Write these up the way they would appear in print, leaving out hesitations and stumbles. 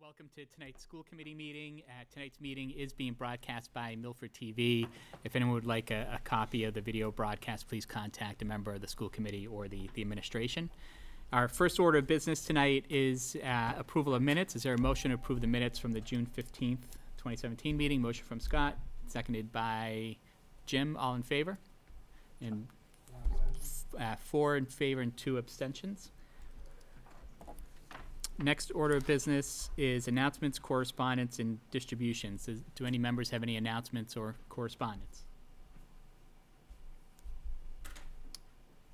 Welcome to tonight's school committee meeting. Tonight's meeting is being broadcast by Milford TV. If anyone would like a copy of the video broadcast, please contact a member of the school committee or the administration. Our first order of business tonight is approval of minutes. Is there a motion to approve the minutes from the June 15th, 2017 meeting? Motion from Scott, seconded by Jim. All in favor? And 4 in favor and 2 abstentions. Next order of business is announcements, correspondence, and distributions. Do any members have any announcements or correspondence?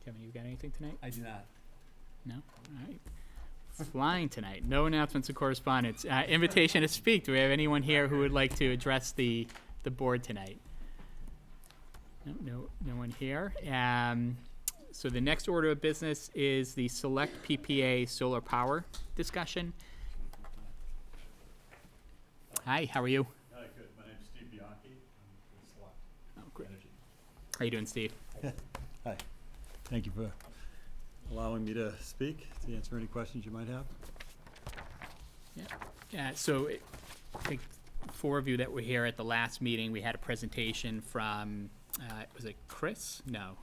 Kevin, you got anything tonight? I do not. No? All right. Flying tonight. No announcements or correspondence. Invitation to speak. Do we have anyone here who would like to address the board tonight? No one here. So the next order of business is the Select PPA solar power discussion. Hi, how are you? Hi, good. My name's Steve Bianchi. I'm with Select Oh, great. Energy. How you doing, Steve? Hi. Thank you for allowing me to speak, to answer any questions you might have. So I think 4 of you that were here at the last meeting, we had a presentation from, was it Chris? No.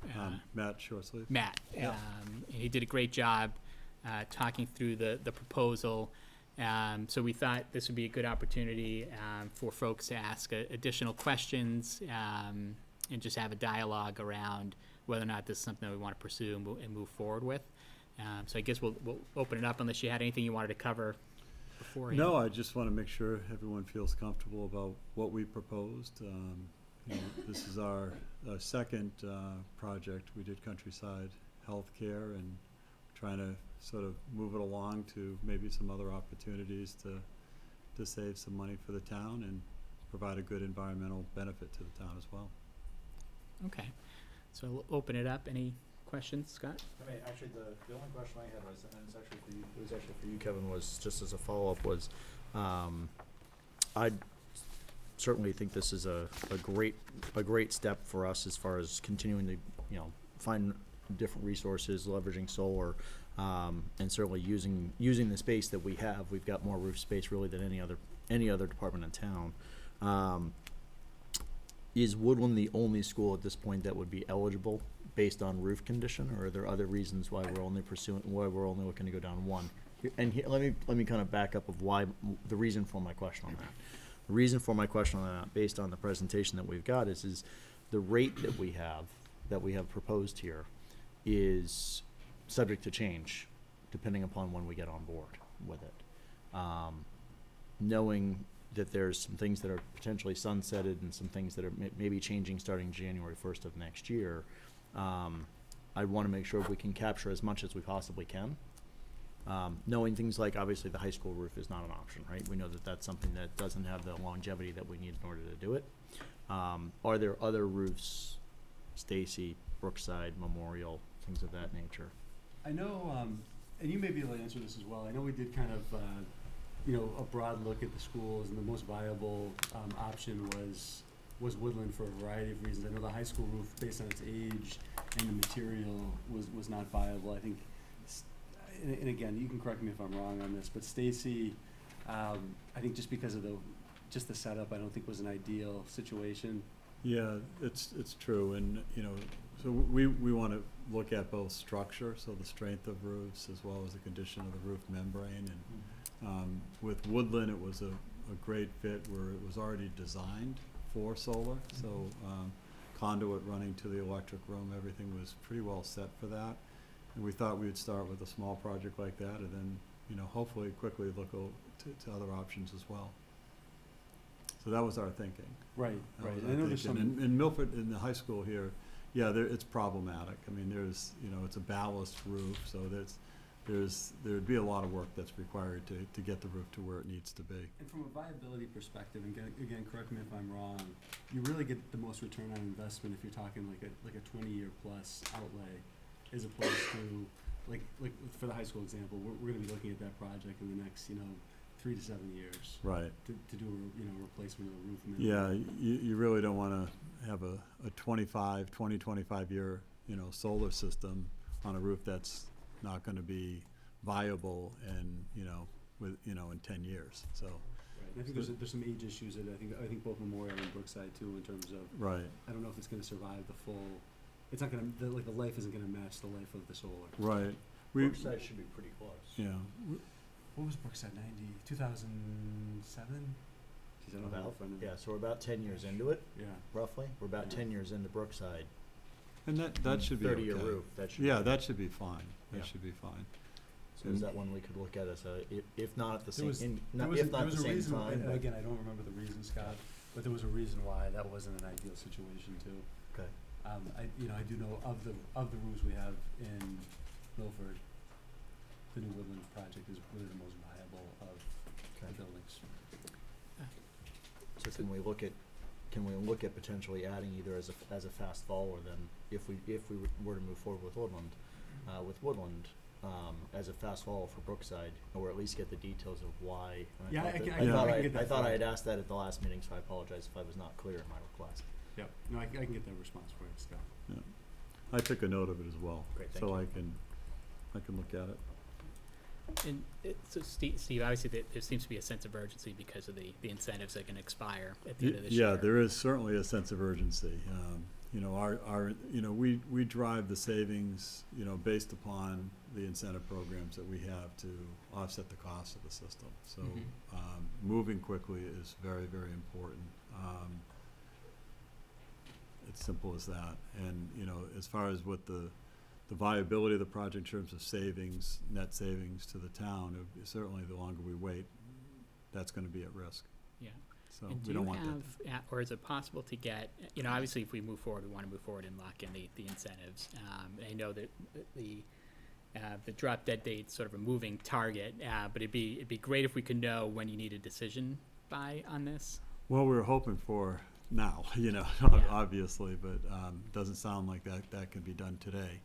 Matt Shoresleeve. Matt. Yeah. He did a great job talking through the proposal. So we thought this would be a good opportunity for folks to ask additional questions and just have a dialogue around whether or not this is something that we want to pursue and move forward with. So I guess we'll open it up unless you had anything you wanted to cover before. No, I just want to make sure everyone feels comfortable about what we proposed. This is our second project. We did Countryside Healthcare and trying to sort of move it along to maybe some other opportunities to save some money for the town and provide a good environmental benefit to the town as well. Okay. So we'll open it up. Any questions, Scott? I mean, actually, the only question I had was, and it's actually for you, it was actually for you, Kevin, was just as a follow-up was, I certainly think this is a great step for us as far as continuing to, find different resources, leveraging solar, and certainly using the space that we have. We've got more roof space really than any other department in town. Is Woodland the only school at this point that would be eligible based on roof condition, or are there other reasons why we're only looking to go down one? And here, let me kind of back up of why the reason for my question on that. The reason for my question on that, based on the presentation that we've got, is the rate that we have proposed here is subject to change depending upon when we get on board with it. Knowing that there's some things that are potentially sunsetted and some things that are maybe changing starting January 1st of next year, I want to make sure we can capture as much as we possibly can. Knowing things like, obviously, the high school roof is not an option, right? We know that that's something that doesn't have the longevity that we need in order to do it. Are there other roofs, Stacy, Brookside, Memorial, things of that nature? I know, and you may be able to answer this as well. I know we did kind of, a broad look at the schools, and the most viable option was Woodland for a variety of reasons. I know the high school roof, based on its age and the material, was not viable. I think, and again, you can correct me if I'm wrong on this, but Stacy, I think just because of the setup, I don't think was an ideal situation. Yeah, it's true, and so we want to look at both structure, so the strength of roofs as well as the condition of the roof membrane. And with Woodland, it was a great fit where it was already designed for solar, so conduit running to the electric room, everything was pretty well set for that. And we thought we would start with a small project like that, and then hopefully quickly look to other options as well. So that was our thinking. Right. I know there's some in Milford, in the high school here. Yeah, it's problematic. I mean, there's it's a ballast roof, so there'd be a lot of work that's required to get the roof to where it needs to be. And from a viability perspective, and again, correct me if I'm wrong, you really get the most return on investment if you're talking like a 20-year plus outlay, as opposed to like for the high school example, we're going to be looking at that project in the next 3 to 7 years. Right. To do a replacement of the roof. Yeah, you really don't want to have a 25 year solar system on a roof that's not going to be viable and with, you know, in 10 years, so, Right. And I think there's some age issues that I think both Memorial and Brookside too, in terms of, right, I don't know if it's gonna survive the full, it's not gonna, the life isn't gonna match the life of the solar. right. We, Brookside should be pretty close. yeah, What was Brookside, 2007? Geez, I don't have it in About, front of me. yeah, so we're about 10 years into it, Yeah. roughly. We're about Yeah. 10 years into Brookside. and that should be okay. 30-year roof, that should. Yeah, be- that should be fine, Yeah. that should be fine. So is that one we could look at as a, if not at the There same, was- in, There not, was if not at the a same reason, time, and but- again, I don't remember the reason, Scott, but there was a reason why that wasn't an ideal situation too. Okay. I do know of the roofs we have in Milford, the New Woodland project is really the most viable of Okay. the buildings. So can we look at potentially adding either as a fast follower then, if we were to move forward with Woodland, as a fast follower for Brookside, or at least get the details of why. And Yeah, thought I that- can- I can get that I thought for I you. had asked that at the last meeting, so I apologize if I was not clear in my request. Yep, no, I can get that response for you, Scott. I took a note of it as well. Great, thank So you. I can look at it. And so Steve, obviously there seems to be a sense of urgency because of the incentives that can expire at the end of this year. Yeah, there is certainly a sense of urgency. You know, we drive the savings, you know, based upon the incentive programs that we have to offset the cost of the system. So, Mhm. moving quickly is very, very important. It's simple as that. And, you know, as far as what the viability of the project in terms of savings, net savings to the town, certainly the longer we wait, that's gonna be at risk. Yeah. So And we don't want that. do you have, or is it possible to get, you know, obviously if we move forward, we want to move forward and lock in the incentives. And I know that the drop dead date's sort of a moving target, but it'd be great if we could know when you need a decision by on this. Well, we were hoping for now, you know, Yeah. obviously, but doesn't sound like that can be done today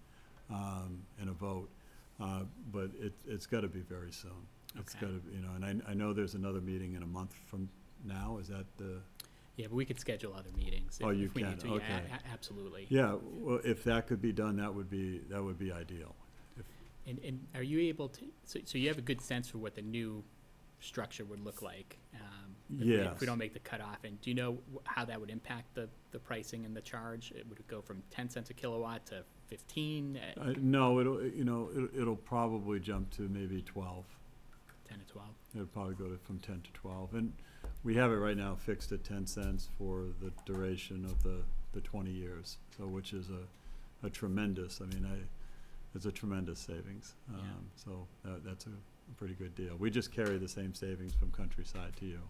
in a vote. But it's got to be very soon. It's Okay. got to, you know, and I know there's another meeting in a month from now. Is that the? Yeah, but we could schedule other meetings Oh, you if we can, need to. okay. Yeah, absolutely. Yeah. Well, if that could be done, that would be ideal. And are you able to, so you have a good sense for what the new structure would look like? If we Yes. don't make the cutoff, and do you know how that would impact the pricing and the charge? Would it go from 10 cents a kilowatt to 15, No, it'll probably jump to maybe 12. 10 to 12? It'll probably go from 10 to 12. And we have it right now fixed at 10 cents for the duration of the 20 years, so which is a tremendous, it's a tremendous savings. Yeah. So that's a pretty good deal. We just carry the same savings from Countryside to you.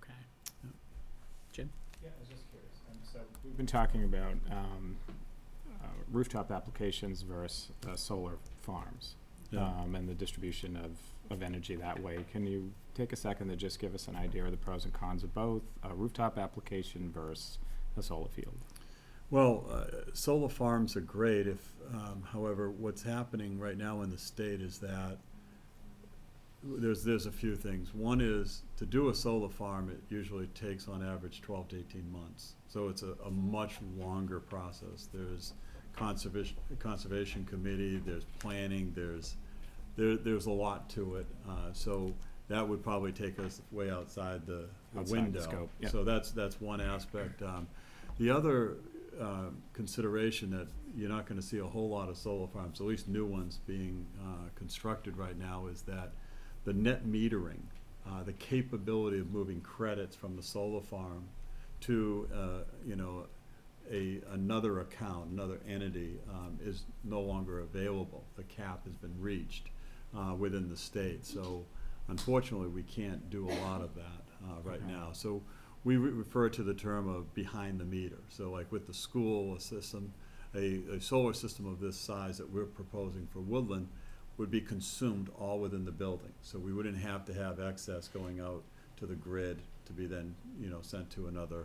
Okay. Yeah. Jim? Yeah, I was just curious. So we've been talking about rooftop applications versus solar farms and the distribution of energy that way. Can you take a second to just give us an idea of the pros and cons of both a rooftop application versus a solar field? Well, solar farms are great however, what's happening right now in the state is that there's a few things. One is to do a solar farm, it usually takes on average 12 to 18 months. So it's a much longer process. There's conservation committee, there's planning, there's a lot to it. So that would probably take us way outside the Outside the window. scope, yeah. So that's one aspect. The other consideration that you're not going to see a whole lot of solar farms, at least new ones being constructed right now, is that the net metering, the capability of moving credits from the solar farm to another account, another entity, is no longer available. The cap has been reached within the state. So unfortunately, we can't do a lot of that right Okay. now. So we refer to the term of behind the meter. So like with the school system, a solar system of this size that we're proposing for Woodland would be consumed all within the building. So we wouldn't have to have excess going out to the grid to be then, sent to another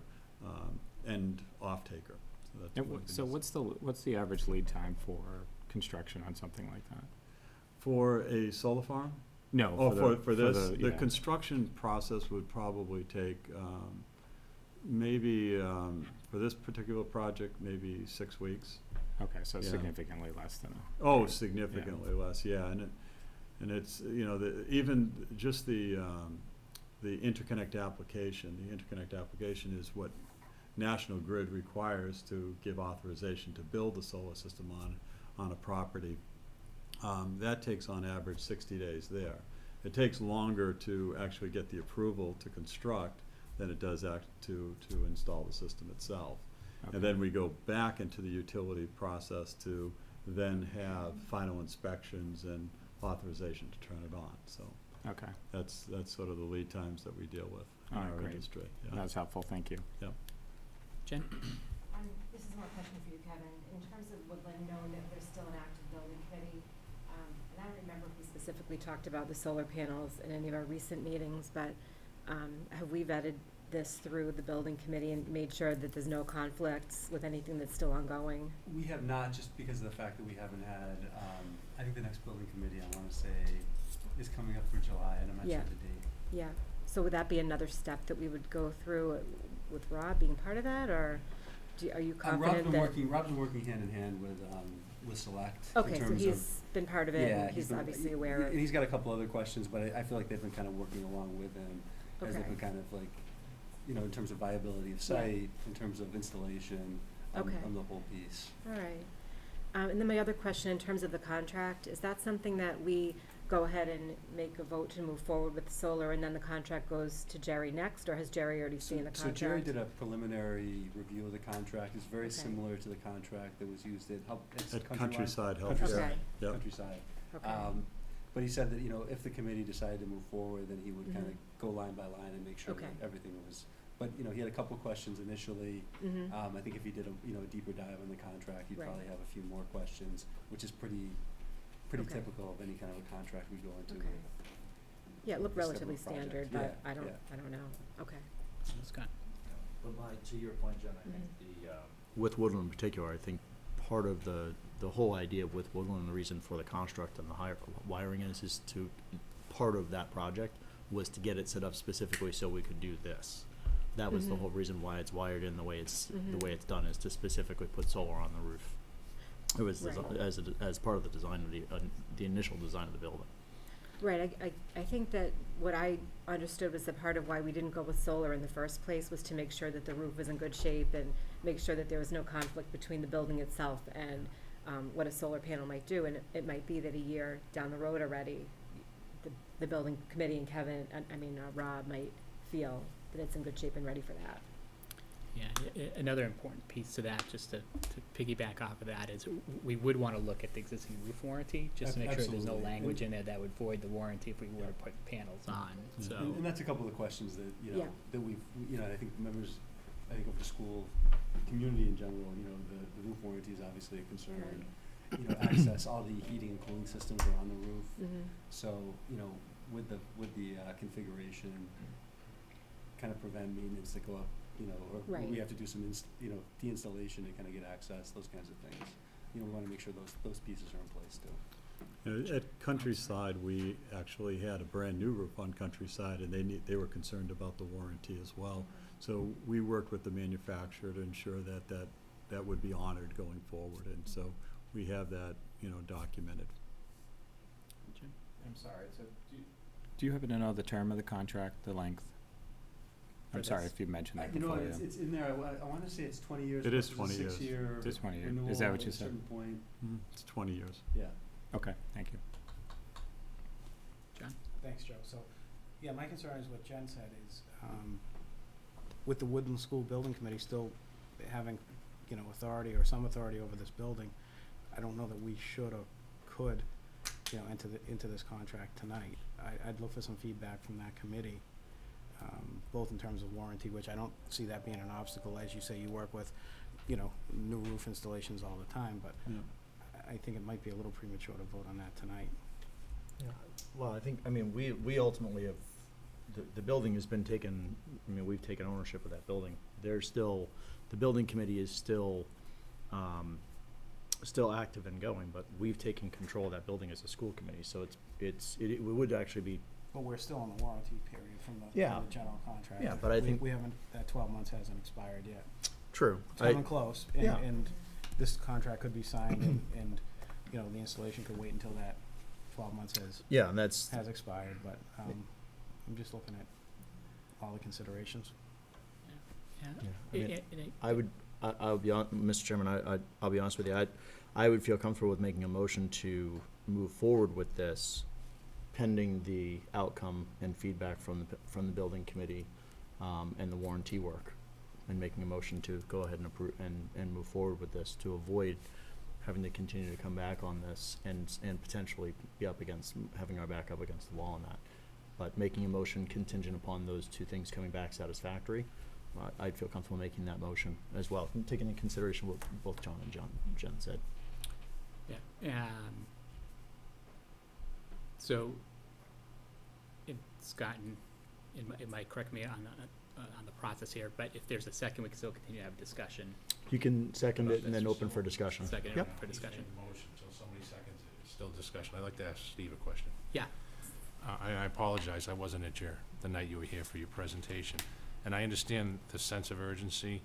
end off-taker. So that's one thing So that's- what's the average lead time for construction on something like that? For a solar farm? No. For this, the yeah. construction process would probably take, maybe, for this particular project, maybe 6 weeks. Okay, so Yeah. significantly less than Oh, significantly less, yeah. And And it's, you know, even just the interconnect application is what National Grid requires to give authorization to build a solar system on a property. That takes on average 60 days there. It takes longer to actually get the approval to construct than it does to install the system itself. And then we go back into the utility process to then have final inspections and authorization to turn it on. So Okay, that's sort of the lead times that we deal with in All right, our great. industry. Yeah. that's helpful, thank you. Jen? This is more a question for you, Kevin. In terms of Woodland, knowing that there's still an active building committee, and I don't remember if we specifically talked about the solar panels in any of our recent meetings, but have we vetted this through the building committee and made sure that there's no conflicts with anything that's still ongoing? We have not, just because of the fact that we haven't had, I think the next building committee, I wanna say, is coming up for July, and I'm not Yeah. sure the date. Yeah. So would that be another step that we would go through with Rob being part of that, or are you confident that? Rob's been working hand in hand with Select in Okay, so terms of. he's been part of it, Yeah, and he's been- obviously aware of. And he's got a couple other questions, but I feel like they've been kind of working along with him as they've Okay. been kind of like, you know, in terms of viability of site, in terms of installation, Okay. on the whole piece. All right. And then my other question, in terms of the contract, is that something that we go ahead and make a vote to move forward with solar, and then the contract goes to Jerry next, or has Jerry already seen the So contract? Jerry did a preliminary review of the contract. It's very Okay. similar to the contract that was used at it's At Countrywide? Countryside Healthcare. Countryside. Okay. Yep. Countryside. Okay. But he said that, you know, if the committee decided to move forward, then he would kind of Mhm. go line by line and make sure that Okay. everything was, but, you know, he had a couple questions initially. Mhm. I think if he did a deeper dive on the contract, he'd Right. probably have a few more questions, which is pretty Okay. typical of any kind of a contract we go into. Okay. Yeah, it looked this type of relatively project. standard, Yeah, but I don't yeah. know. Okay. Scott? But to your point, Jen, I think Mhm. with Woodland in particular, I think part of the whole idea with Woodland and the reason for the construct and the wiring is to, part of that project was to get it set up specifically so we could do this. That was the Mhm. whole reason why it's wired in the way it's Mhm. done, is to specifically put solar on the roof. It was Right. as part of the design of the initial design of the building. Right, I think that what I understood was that part of why we didn't go with solar in the first place was to make sure that the roof was in good shape and make sure that there was no conflict between the building itself and what a solar panel might do. And it might be that a year down the road already, the building committee and Kevin, Rob might feel that it's in good shape and ready for that. Yeah, another important piece to that, just to piggyback off of that, is we would want to look at the existing roof warranty, just to make sure there's no Absolutely. language in there that would void the warranty if we were to put panels on, Yeah. so. And that's a couple of the questions that, you know, Yeah. that we've, you know, I think members, I think of the school community in general, you know, the roof warranty is obviously a concern. You know, access, all the heating and cooling systems are on the roof. Mm-hmm. So, you know, with the configuration, kind of prevent maintenance to go up, you know, or Right. we have to do some deinstallation to kind of get access, those kinds of things. You know, we wanna make sure those pieces are in place too. You know, at Countryside, we actually had a brand-new roof on Countryside, and they were concerned about the warranty as well. So we worked with the manufacturer to ensure that would be honored going forward, and so we have that, you know, documented. Jim? I'm sorry, so do you happen to know the term of the contract, the length? I'm sorry if you mentioned that You know, before, it's, yeah. it's in there, I wanna say it's 20 years. It is plus 20 years. a 6-year It is 20 years. renewal Is that what at you a said? certain point, It's 20 years. yeah. Okay, thank you. John? Thanks, Joe. So, yeah, my concern is what Jen said is, with the Woodland School Building Committee still having, authority or some authority over this building, I don't know that we should or could, into this contract tonight. I'd look for some feedback from that committee, both in terms of warranty, which I don't see that being an obstacle. As you say, you work with, new roof installations all the time, but Yeah. I think it might be a little premature to vote on that tonight. Yeah, well, we ultimately have, the building has been taken, we've taken ownership of that building. There's still, the building committee is still active and going, but we've taken control of that building as a school committee, so it would actually be, But we're still in the warranty period from the Yeah. general contract. Yeah, but I think- We haven't, that 12 months hasn't expired yet. true. It's coming close, and Yeah. this contract could be signed, and the installation could wait until that 12 months Yeah, and that's, has expired, but, I'm just looking at all the considerations. Yeah. I mean, And I'll be on, Mr. Chairman, I'll be honest with you, I would feel comfortable with making a motion to move forward with this pending the outcome and feedback from the building committee, and the warranty work, and making a motion to go ahead and approve, and move forward with this to avoid having to continue to come back on this and potentially be up against, having our back up against the wall on that. But making a motion contingent upon those two things coming back satisfactory, I'd feel comfortable making that motion as well, taking into consideration what both John and Jen said. Yeah, so, Scott, and it might correct me on the process here, but if there's a second, we can still continue to have a discussion. You can second it and then open for discussion. Second Yep. for discussion. He's made a motion, so somebody seconds it. It's still discussion. I'd like to ask Steve a question. Yeah. I apologize, I wasn't at the night you were here for your presentation. And I understand the sense of urgency,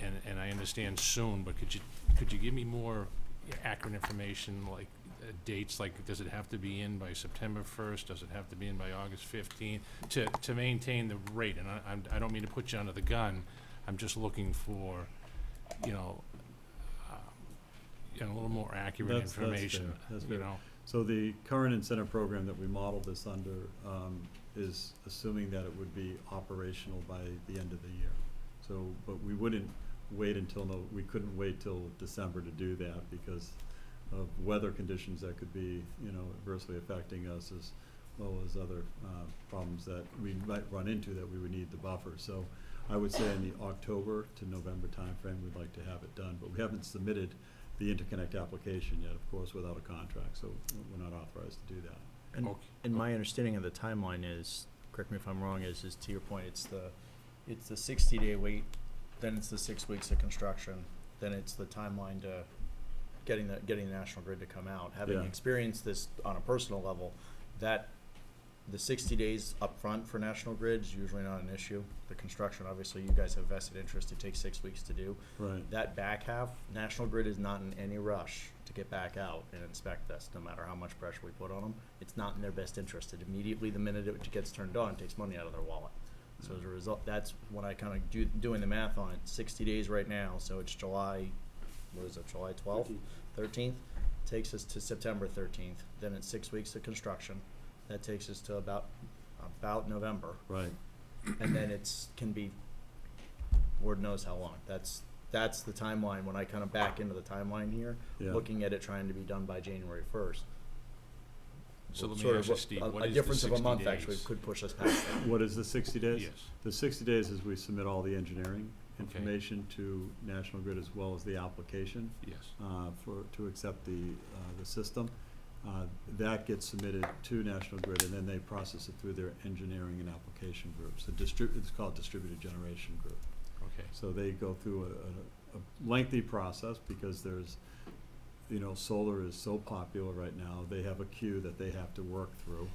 and I understand soon, but could you give me more accurate information, like dates, like does it have to be in by September 1st? Does it have to be in by August 15th? To maintain the rate, and I don't mean to put you under the gun, I'm just looking for, a little more accurate That's fair. information, That's you fair. know? So the current incentive program that we modeled this under, is assuming that it would be operational by the end of the year. So, but we wouldn't wait until, we couldn't wait till December to do that because of weather conditions that could be, adversely affecting us as well as other, problems that we might run into that we would need the buffer. So I would say in the October to November timeframe, we'd like to have it done, but we haven't submitted the interconnect application yet, of course, without a contract, so we're not authorized to do that. And, Okay. and my understanding of the timeline is, correct me if I'm wrong, is to your point, it's the 60-day wait, then it's the 6 weeks of construction, then it's the timeline to getting the National Grid to come out. Having Yeah. experienced this on a personal level, that the 60 days upfront for National Grid is usually not an issue. The construction, obviously, you guys have vested interest, it takes 6 weeks to do. Right. That back half, National Grid is not in any rush to get back out and inspect this, no matter how much pressure we put on them. It's not in their best interest. It immediately, the minute it gets turned on, takes money out of their wallet. So as a result, that's when I kind of doing the math on it, 60 days right now, so it's July, what is it, July 12th? 13th? Takes us to September 13th, then it's 6 weeks of construction. That takes us to about November. Right. And then can be, Lord knows how long. That's the timeline, when I kind of back into the timeline here, Yeah. looking at it trying to be done by January 1st. So let me Sort ask of you, Steve, what a is the difference of a 60 month actually days? could push us past that. What is the 60 days? Yes. The 60 days is we submit all the engineering Okay. information to National Grid as well as the application, Yes. to accept the system. That gets submitted to National Grid, and then they process it through their engineering and application groups. It's called Distributed Generation Group. Okay. So they go through a lengthy process because there's, solar is so popular right now. They have a queue that they have to work through,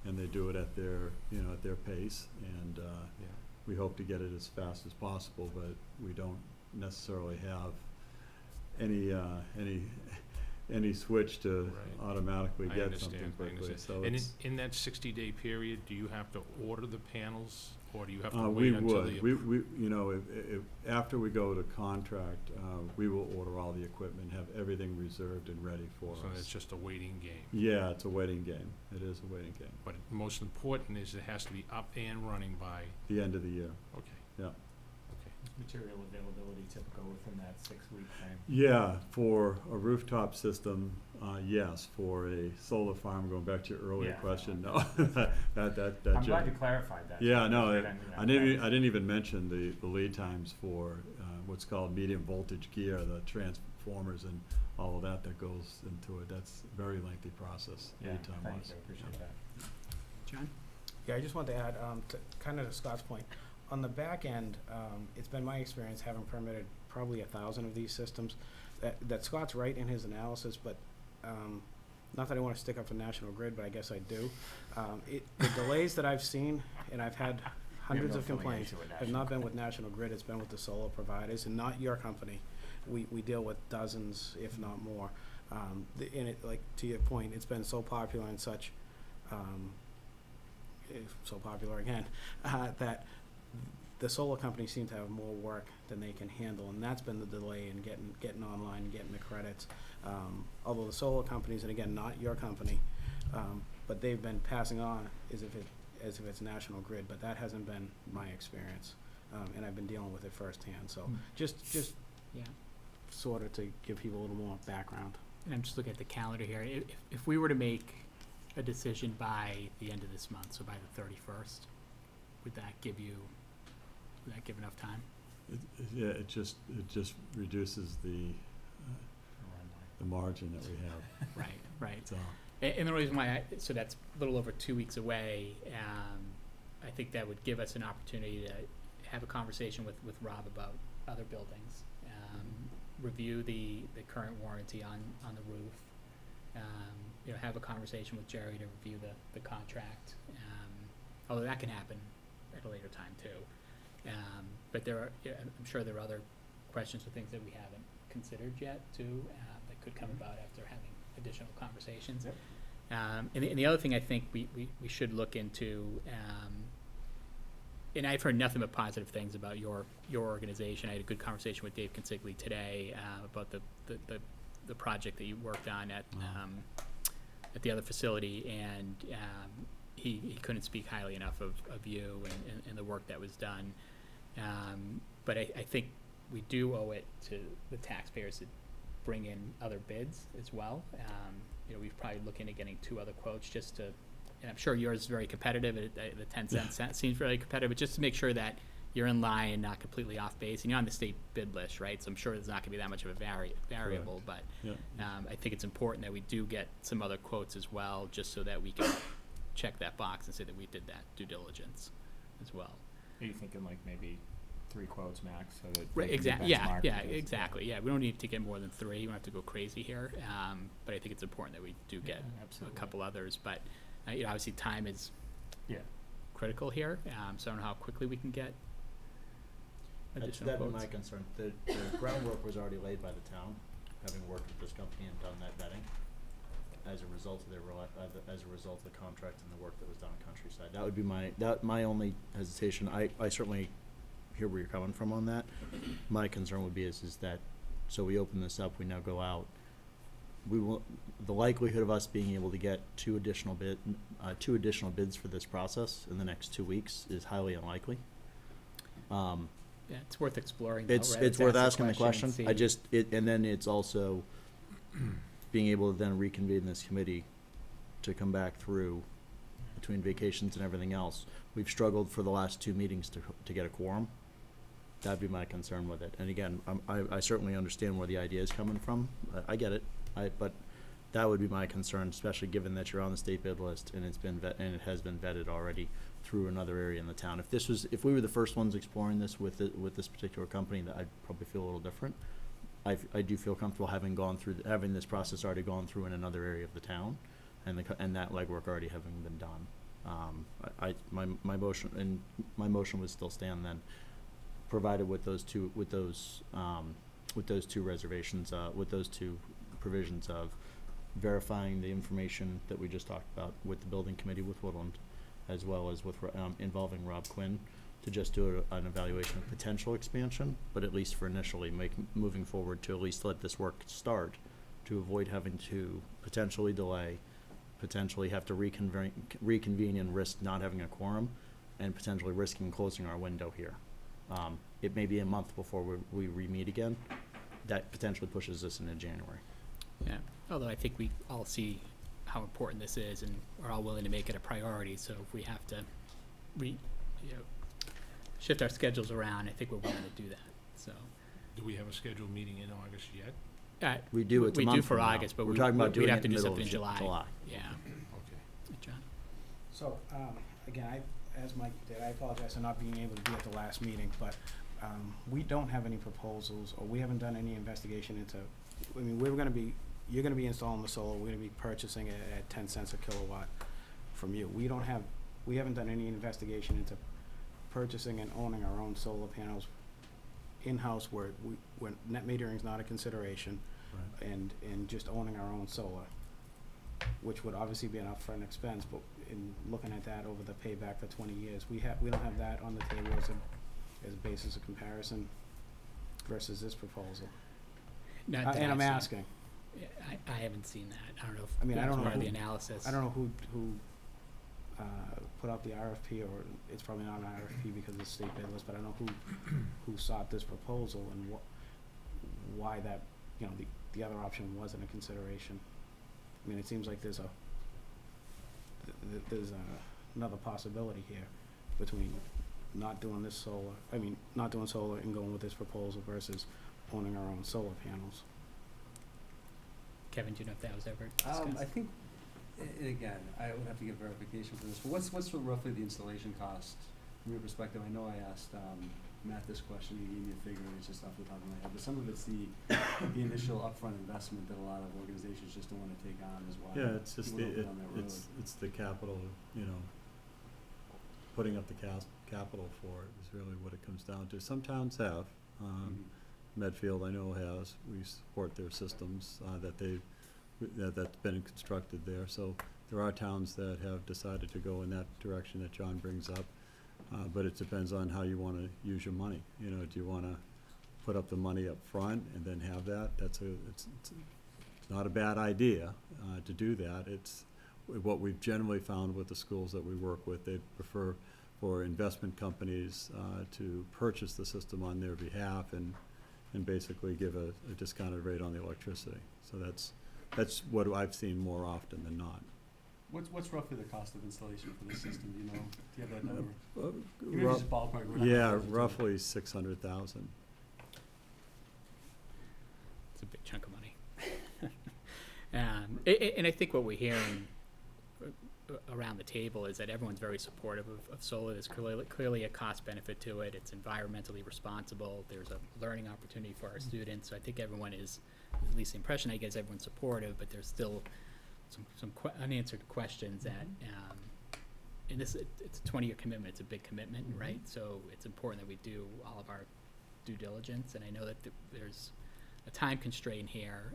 and they do it at their, at their pace. And Yeah. we hope to get it as fast as possible, but we don't necessarily have any switch to Right. automatically I get understand, something I quickly. understand. So And it's, in that 60-day period, do you have to order the panels, or do you have to we wait until the? would, if after we go to contract, we will order all the equipment, have everything reserved and ready for So it's us. just a waiting game. Yeah, it's a waiting game. It is a waiting game. But most important is it has to be up and running by, The end of the year. okay. Yeah. Okay. Material availability typical within that 6-week frame? Yeah, for a rooftop system, yes. For a solar farm, going back to your earlier Yeah. question, no. that I'm glad you clarified that. Yeah, no, Because I didn't even mention the lead times for what's called medium voltage gear, the transformers and all of that goes into it. That's a very lengthy process, Yeah, lead time thank wise. you, I appreciate that. John? Yeah, I just wanted to add, kind of to Scott's point, on the back end, it's been my experience having permitted probably 1,000 of these systems, that Scott's right in his analysis, but, not that I want to stick up for National Grid, but I guess I do. The delays that I've seen, and I've had hundreds no of complaints, affiliation with have National not been with National Grid, it's been with the solar providers, and not your company. We deal with dozens, if not more. And it, like, to your point, it's been so popular and such, so popular again, that the solar companies seem to have more work than they can handle, and that's been the delay in getting online and getting the credits. Although the solar companies, and again, not your company, but they've been passing on as if it's National Grid, but that hasn't been my experience, and I've been dealing with it firsthand. So just Yeah. sort of to give people a little more background. And I'm just looking at the calendar here. If we were to make a decision by the end of this month, so by the 31st, would that give enough time? Yeah, it just reduces the margin that we have, Right. so. And the reason why, so that's a little over 2 weeks away, I think that would give us an opportunity to have a conversation with Rob about other buildings, review the current warranty on the roof, have a conversation with Jerry to review the contract, although that can happen at a later time too. But I'm sure there are other questions or things that we haven't considered yet too, that could come about after having additional conversations. Yep. And the other thing I think we should look into, and I've heard nothing but positive things about your organization. I had a good conversation with Dave Consigli today about the project that you worked on at the other facility, and he couldn't speak highly enough of you and the work that was done. But I think we do owe it to the taxpayers to bring in other bids as well. We've probably looking at getting 2 other quotes just to, and I'm sure yours is very competitive. The 10 cents seems really competitive, but just to make sure that you're in line and not completely off base. And you're on the state bid list, right? So I'm sure there's not going to be that much of a variable. But Yeah. I think it's important that we do get some other quotes as well, just so that we can check that box and say that we did that due diligence as well. Are you thinking like maybe 3 quotes max so that Right, they can be exactly. Yeah, benchmarked against- exactly. Yeah, we don't need to get more than 3. We don't have to go crazy here. But I think it's important that we do get Yeah, a absolutely. couple others. But obviously, time is Yeah. critical here. So I don't know how quickly we can get additional That'd be quotes. my concern. The groundwork was already laid by the town, having worked with this company and done that vetting. As a result of as a result of the contract and the work that was done on Countryside, that would be my only hesitation. I certainly hear where you're coming from on that. My concern would be is that, so we open this up, we now go out. The likelihood of us being able to get 2 additional bids for this process in the next 2 weeks is highly unlikely. Yeah, it's worth exploring. Though, It's right? worth Let's ask asking the question. and And then it's also being able to then reconvene this committee to come back through between vacations and everything else. We've struggled for the last 2 meetings to get a quorum. That'd be my concern with it. And again, I certainly understand where the idea is coming from. I get it. But that would be my concern, especially given that you're on the state bid list and and it has been vetted already through another area in the town. If we were the first ones exploring this with this particular company, that I'd probably feel a little different. I do feel comfortable having this process already gone through in another area of the town, and that legwork already having been done. My motion would still stand then, provided with those two reservations, with those 2 provisions of verifying the information that we just talked about with the building committee with Woodland, as well as with involving Rob Quinn to just do an evaluation of potential expansion, but at least for initially moving forward to at least let this work start, to avoid having to potentially delay, potentially have to reconvene and risk not having a quorum, and potentially risking closing our window here. It may be a month before we re-meet again. That potentially pushes us into January. Yeah, although I think we all see how important this is and are all willing to make it a priority. So if we have to shift our schedules around, I think we're willing to do that. So Do we have a scheduled meeting in August yet? We do. It's a we month do for from now. August, but we're talking about doing we'd it have to in the do middle something in of July. Yeah, Okay. John. So, again, as Mike did, I apologize for not being able to be at the last meeting, but we don't have any proposals, or we haven't done any investigation into, you're gonna be installing the solar, we're gonna be purchasing it at 10 cents a kilowatt from you. We haven't done any investigation into purchasing and owning our own solar panels in-house where net metering is not a consideration. Right. and just owning our own solar, which would obviously be an upfront expense, but in looking at that over the payback for 20 years, we don't have that on the table as a basis of comparison versus this proposal. Not that And I'm I've seen. asking, I haven't seen that. I don't know if I mean, I that's don't know part of the who- analysis. I don't know who put out the RFP, or it's probably not an RFP because it's state bid list, but I don't know who sought this proposal and why that, you know, the other option wasn't a consideration. I mean, it seems like there's another possibility here between not doing solar and going with this proposal versus owning our own solar panels. Kevin, do you know if that was ever I discussed? think, and again, I would have to get verification for this, but what's roughly the installation cost from your perspective? I know I asked, Matt this question, he gave me a figure, and it's just off the top of my head, but some of it's the initial upfront investment that a lot of organizations just don't wanna take on as well. Yeah, it's just People don't go down that road. it's the capital, you know, putting up the capital for it is really what it comes down to. Some towns have, Mhm. Medfield I know has, we support their systems, that's been constructed there, so there are towns that have decided to go in that direction that John brings up, but it depends on how you wanna use your money, you know, do you wanna put up the money up front and then have that? It's not a bad idea, to do that. It's what we've generally found with the schools that we work with, they prefer for investment companies, to purchase the system on their behalf and basically give a discounted rate on the electricity. So that's what I've seen more often than not. What's roughly the cost of installation for this system, do you know? Do you have that number? Uh, Even if it's just ballpark, we're not Yeah, gonna hold you to it. roughly 600,000. It's a big chunk of money. And I think what we're hearing around the table is that everyone's very supportive of solar. There's clearly a cost benefit to it. It's environmentally responsible. There's a learning opportunity for our students. So I think everyone is, at least the impression I get is everyone's supportive, but there's still some unanswered questions that, and it's a 20-year commitment. It's a big commitment, right? So it's important that we do all of our due diligence. And I know that there's a time constraint here,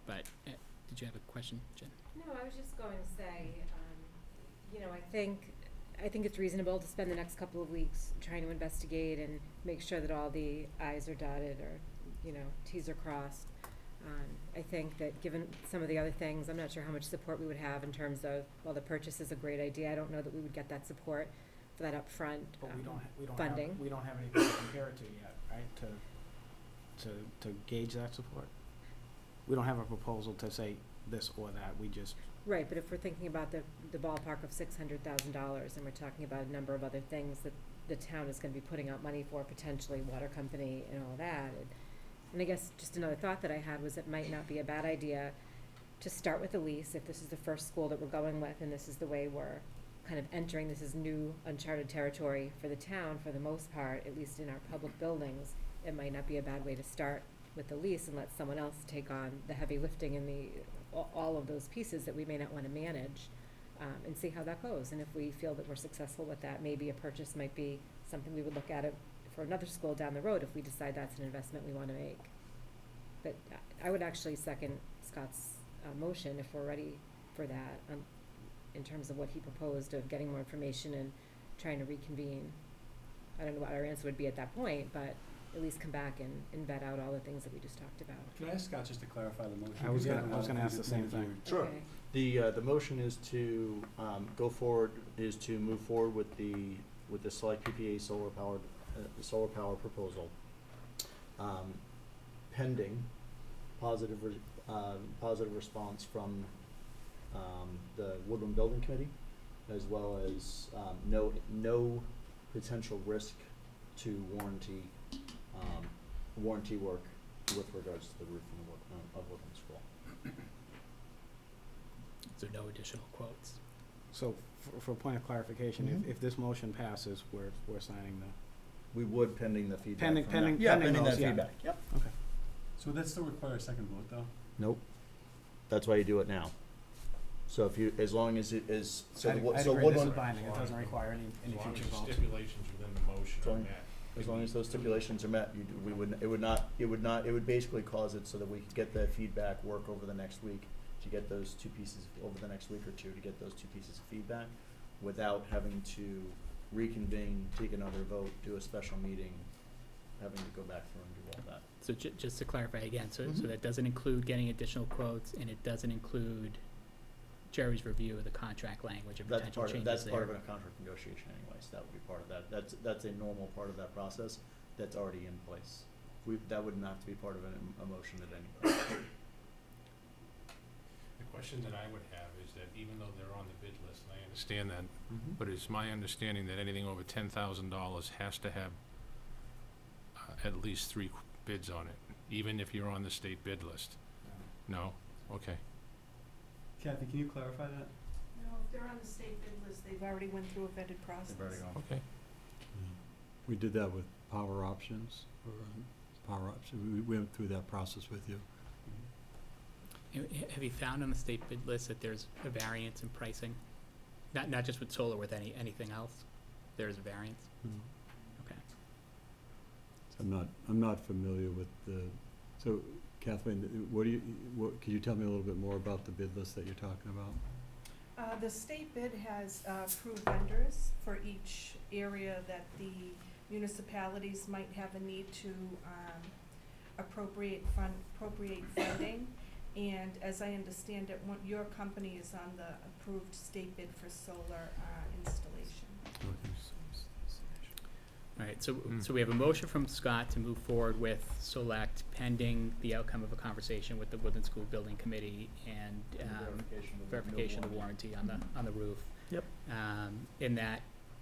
but did you have a question, Jen? No, I was just going to say, you know, I think it's reasonable to spend the next couple of weeks trying to investigate and make sure that all the i's are dotted or, you know, t's are crossed. I think that given some of the other things, I'm not sure how much support we would have in terms of, well, the purchase is a great idea. I don't know that we would get that support for that upfront But we don't funding. have anything to compare it to yet, right, to gauge that support? We don't have a proposal to say this or that, we just, Right, but if we're thinking about the ballpark of $600,000 and we're talking about a number of other things that the town is gonna be putting out money for, potentially water company and all that. And I guess just another thought that I had was it might not be a bad idea to start with a lease if this is the first school that we're going with and this is the way we're kind of entering, this is new uncharted territory for the town for the most part, at least in our public buildings. It might not be a bad way to start with the lease and let someone else take on the heavy lifting and all of those pieces that we may not want to manage, and see how that goes. And if we feel that we're successful with that, maybe a purchase might be something we would look at it for another school down the road if we decide that's an investment we want to make. But I would actually second Scott's motion if we're ready for that, in terms of what he proposed of getting more information and trying to reconvene. I don't know what our answer would be at that point, but at least come back and vet out all the things that we just talked about. Can I ask Scott just to clarify the motion? I was Because gonna- I was gonna ask the same thing. Sure. Okay. The motion is to move forward with the Select PPA solar power proposal, pending positive response from the Woodland Building Committee, as well as no potential risk to warranty work with regards to the roof of Woodland School. So no additional quotes. so for a point of clarification, if this motion passes, we're signing We would pending the feedback. Pending- from pending- that. Yeah, pending pending those, that yeah. feedback. Yep. okay. So would that still require a second vote, though? Nope. That's why you do it now. So if you, as long as it is, so I'd the wo- I'd so agree, this is Woodland. binding, it doesn't require any As long as future the votes. stipulations within the motion Sorry? are met. As long as those stipulations are met, we wouldn't, it would basically cause it so that we could get the feedback, work over the next week to get those two pieces, over the next week or two, to get those two pieces of feedback without having to reconvene, take another vote, do a special meeting, having to go back through and do all that. So just to clarify again, so Mhm. that doesn't include getting additional quotes, and it doesn't include Jerry's review of the contract language and That's potential part of, changes that's there. part of a contract negotiation anyways, that would be part of that, that's a normal part of that process, that's already in place. That wouldn't have to be part of a motion at any point. The question that I would have is that even though they're on the bid list, and I understand that, Mm-hmm. but it's my understanding that anything over $10,000 has to have at least 3 bids on it, even if you're on the state bid list. No? Okay. Kathy, can you clarify that? No, if they're on the state bid list, they've already went through a vetted process. They've already gone. Okay. We did that with Power Options, we went through that process with you. Have you found on the state bid list that there's a variance in pricing? Not just with solar, with anything else? There's a variance? Okay. I'm not familiar with so Kathleen, could you tell me a little bit more about the bid list that you're talking about? The state bid has approved vendors for each area that the municipalities might have a need to appropriate funding. And as I understand it, your company is on the approved state bid for solar installation. All right, so we have a motion from Scott to move forward with Select pending the outcome of a conversation with the Woodland School Building Committee and verification of the warranty on the roof. Yep. And that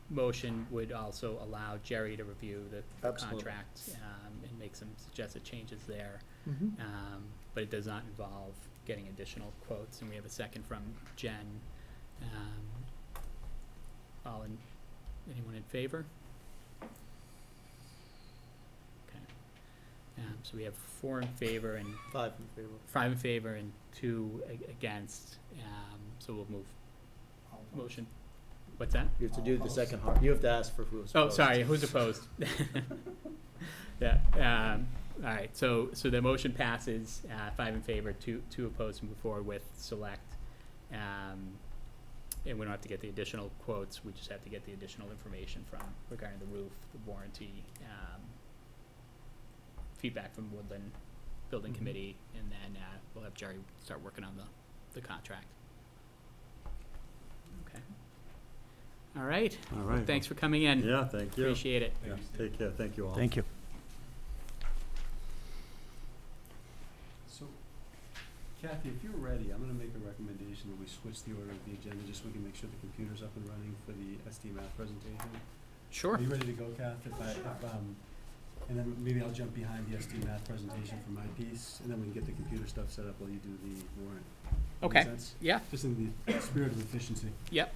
motion would also allow Jerry to review the Absolutely. contract and make some suggested changes there. Mm-hmm. But it does not involve getting additional quotes, and we have a second from Jen. Anyone in favor? Okay. So we have 4 in favor and 5 in favor. 5 in favor and 2 against, so we'll move motion. What's that? You have to do the second you have to ask for who's Oh, opposed. sorry, who's opposed? Yeah, all right, so the motion passes, 5 in favor, 2 opposed to move forward with Select. And we don't have to get the additional quotes, we just have to get the additional information regarding the roof, the warranty, feedback from Woodland Building Committee, and then, we'll have Jerry start working on the contract. Okay. All right. All right. Thanks for coming in. Yeah, thank you. Appreciate it. Yeah, take care, thank you all. Thank you. So, Kathy, if you're ready, I'm gonna make a recommendation that we switch the order of the agenda, just so we can make sure the computer's up and running for the SD math presentation. Sure. Are you ready to go, Kath? And then maybe I'll jump behind the SD math presentation for my piece, and then we can get the computer stuff set up while you do the warrant. Make Okay. sense? Yeah, Just in the spirit of efficiency. yep.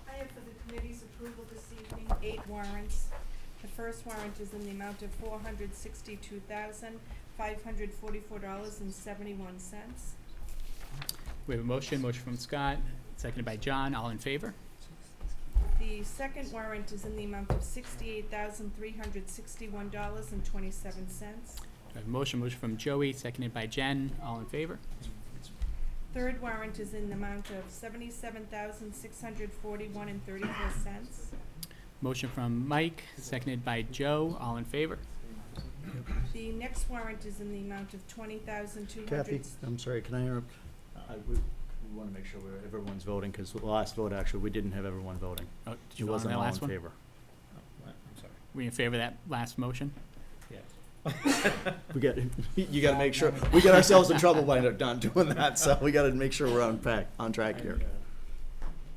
I have for the committee's approval this evening 8 warrants. The first warrant is in the amount of $462,544.71. We have a motion from Scott, seconded by John, all in favor? The second warrant is in the amount of $68,361.27. We have a motion from Joey, seconded by Jen, all in favor? Third warrant is in the amount of $77,641.34. Motion from Mike, seconded by Joe, all in favor? The next warrant is in the amount of $20,200. Kathy, I'm sorry, can I interrupt? We want to make sure everyone's voting, because the last vote, actually, we didn't have everyone voting. Oh, did It you vote on wasn't that all in last one? favor. I'm sorry. Were you in favor of that last motion? You gotta make sure, we get ourselves in trouble by not doing that, so we gotta make sure we're on track here.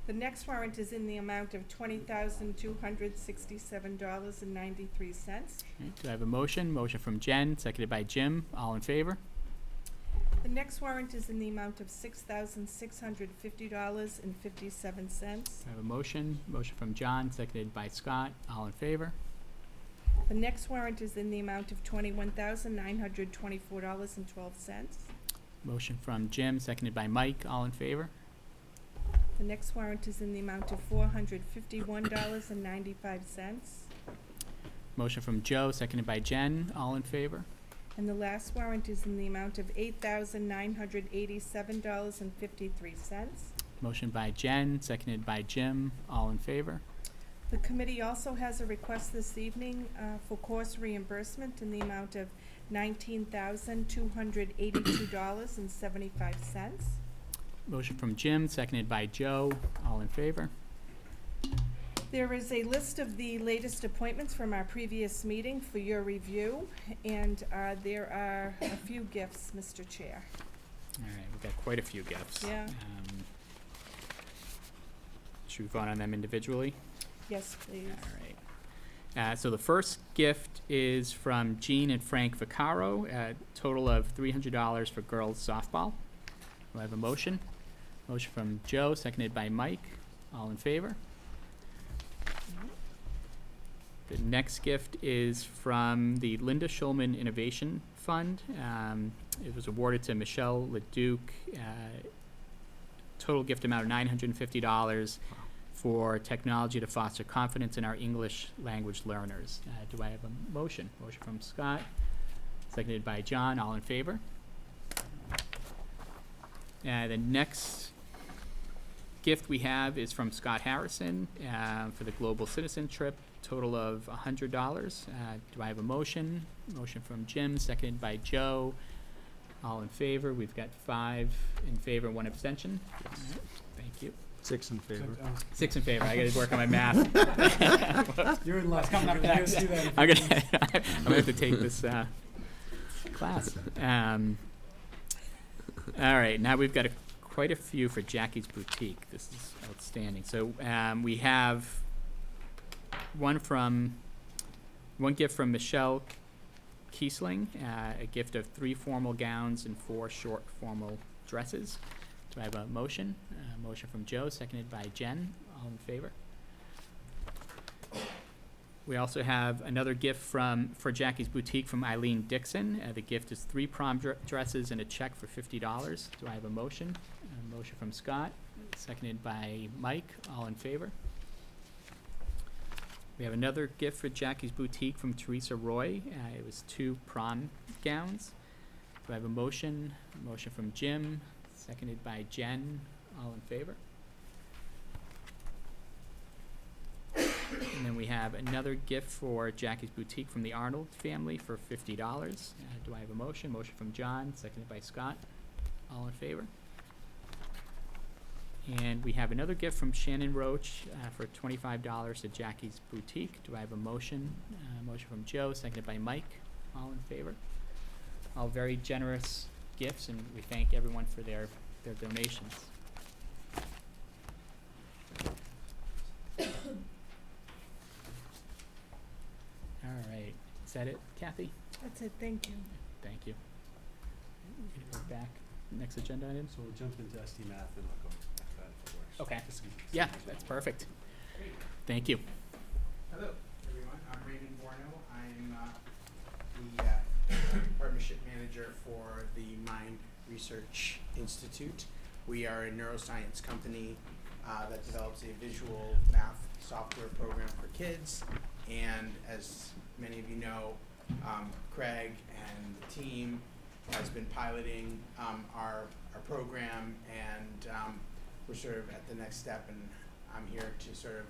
The next warrant is in the amount of $20,267.93. Do I have a motion? Motion from Jen, seconded by Jim, all in favor? The next warrant is in the amount of $6,650.57. I have a motion. Motion from John, seconded by Scott, all in favor? The next warrant is in the amount of $21,924.12. Motion from Jim, seconded by Mike, all in favor? The next warrant is in the amount of $451.95. Motion from Joe, seconded by Jen. All in favor? And the last warrant is in the amount of $8,987.53. Motion by Jen, seconded by Jim. All in favor? The committee also has a request this evening for course reimbursement in the amount of $19,282.75. Motion from Jim, seconded by Joe. All in favor? There is a list of the latest appointments from our previous meeting for your review, and there are a few gifts, Mr. Chair. All right, we've got quite a few gifts. Yeah. Should we vote on them individually? Yes, please. All right. So the first gift is from Jean and Frank Vaccaro, a total of $300 for girls softball. Do I have a motion? Motion from Joe, seconded by Mike. All in favor? The next gift is from the Linda Schulman Innovation Fund. It was awarded to Michelle Leduc. Total gift amount of $950 for technology to foster confidence in our English language learners. Do I have a motion? Motion from Scott, seconded by John. All in favor? The next gift we have is from Scott Harrison for the Global Citizen Trip, total of $100. Do I have a motion? Motion from Jim, seconded by Joe. All in favor? We've got 5 in favor, 1 abstention. All right, thank you. 6 in favor. 6 in favor. I gotta work on my math. You're in luck. Coming up, you're gonna do that. I'm gonna have to take this class. All right, now we've got quite a few for Jackie's Boutique. This is outstanding. So we have one gift from Michelle Kiesling, a gift of 3 formal gowns and 4 short formal dresses. Do I have a motion? Motion from Joe, seconded by Jen. All in favor? We also have another gift for Jackie's Boutique from Eileen Dixon. The gift is 3 prom dresses and a check for $50. Do I have a motion? A motion from Scott, seconded by Mike. All in favor? We have another gift for Jackie's Boutique from Teresa Roy. It was 2 prom gowns. Do I have a motion? A motion from Jim, seconded by Jen. All in favor? And then we have another gift for Jackie's Boutique from the Arnold family for $50. Do I have a motion? Motion from John, seconded by Scott. All in favor? And we have another gift from Shannon Roach for $25 to Jackie's Boutique. Do I have a motion? Motion from Joe, seconded by Mike. All in favor? All very generous gifts, and we thank everyone for their donations. All right, is that it, Kathy? That's it, thank you. Thank you. We're gonna go back, next agenda item? So we'll jump into ST Math and I'll go after that if it works. Okay. Just to- Yeah, that's perfect. Thank you. Hello, everyone. I'm Raymond Borno. I'm the partnership manager for the Mind Research Institute. We are a neuroscience company that develops a visual math software program for kids. And as many of you know, Craig and the team has been piloting our program, and we're sort of at the next step, and I'm here to sort of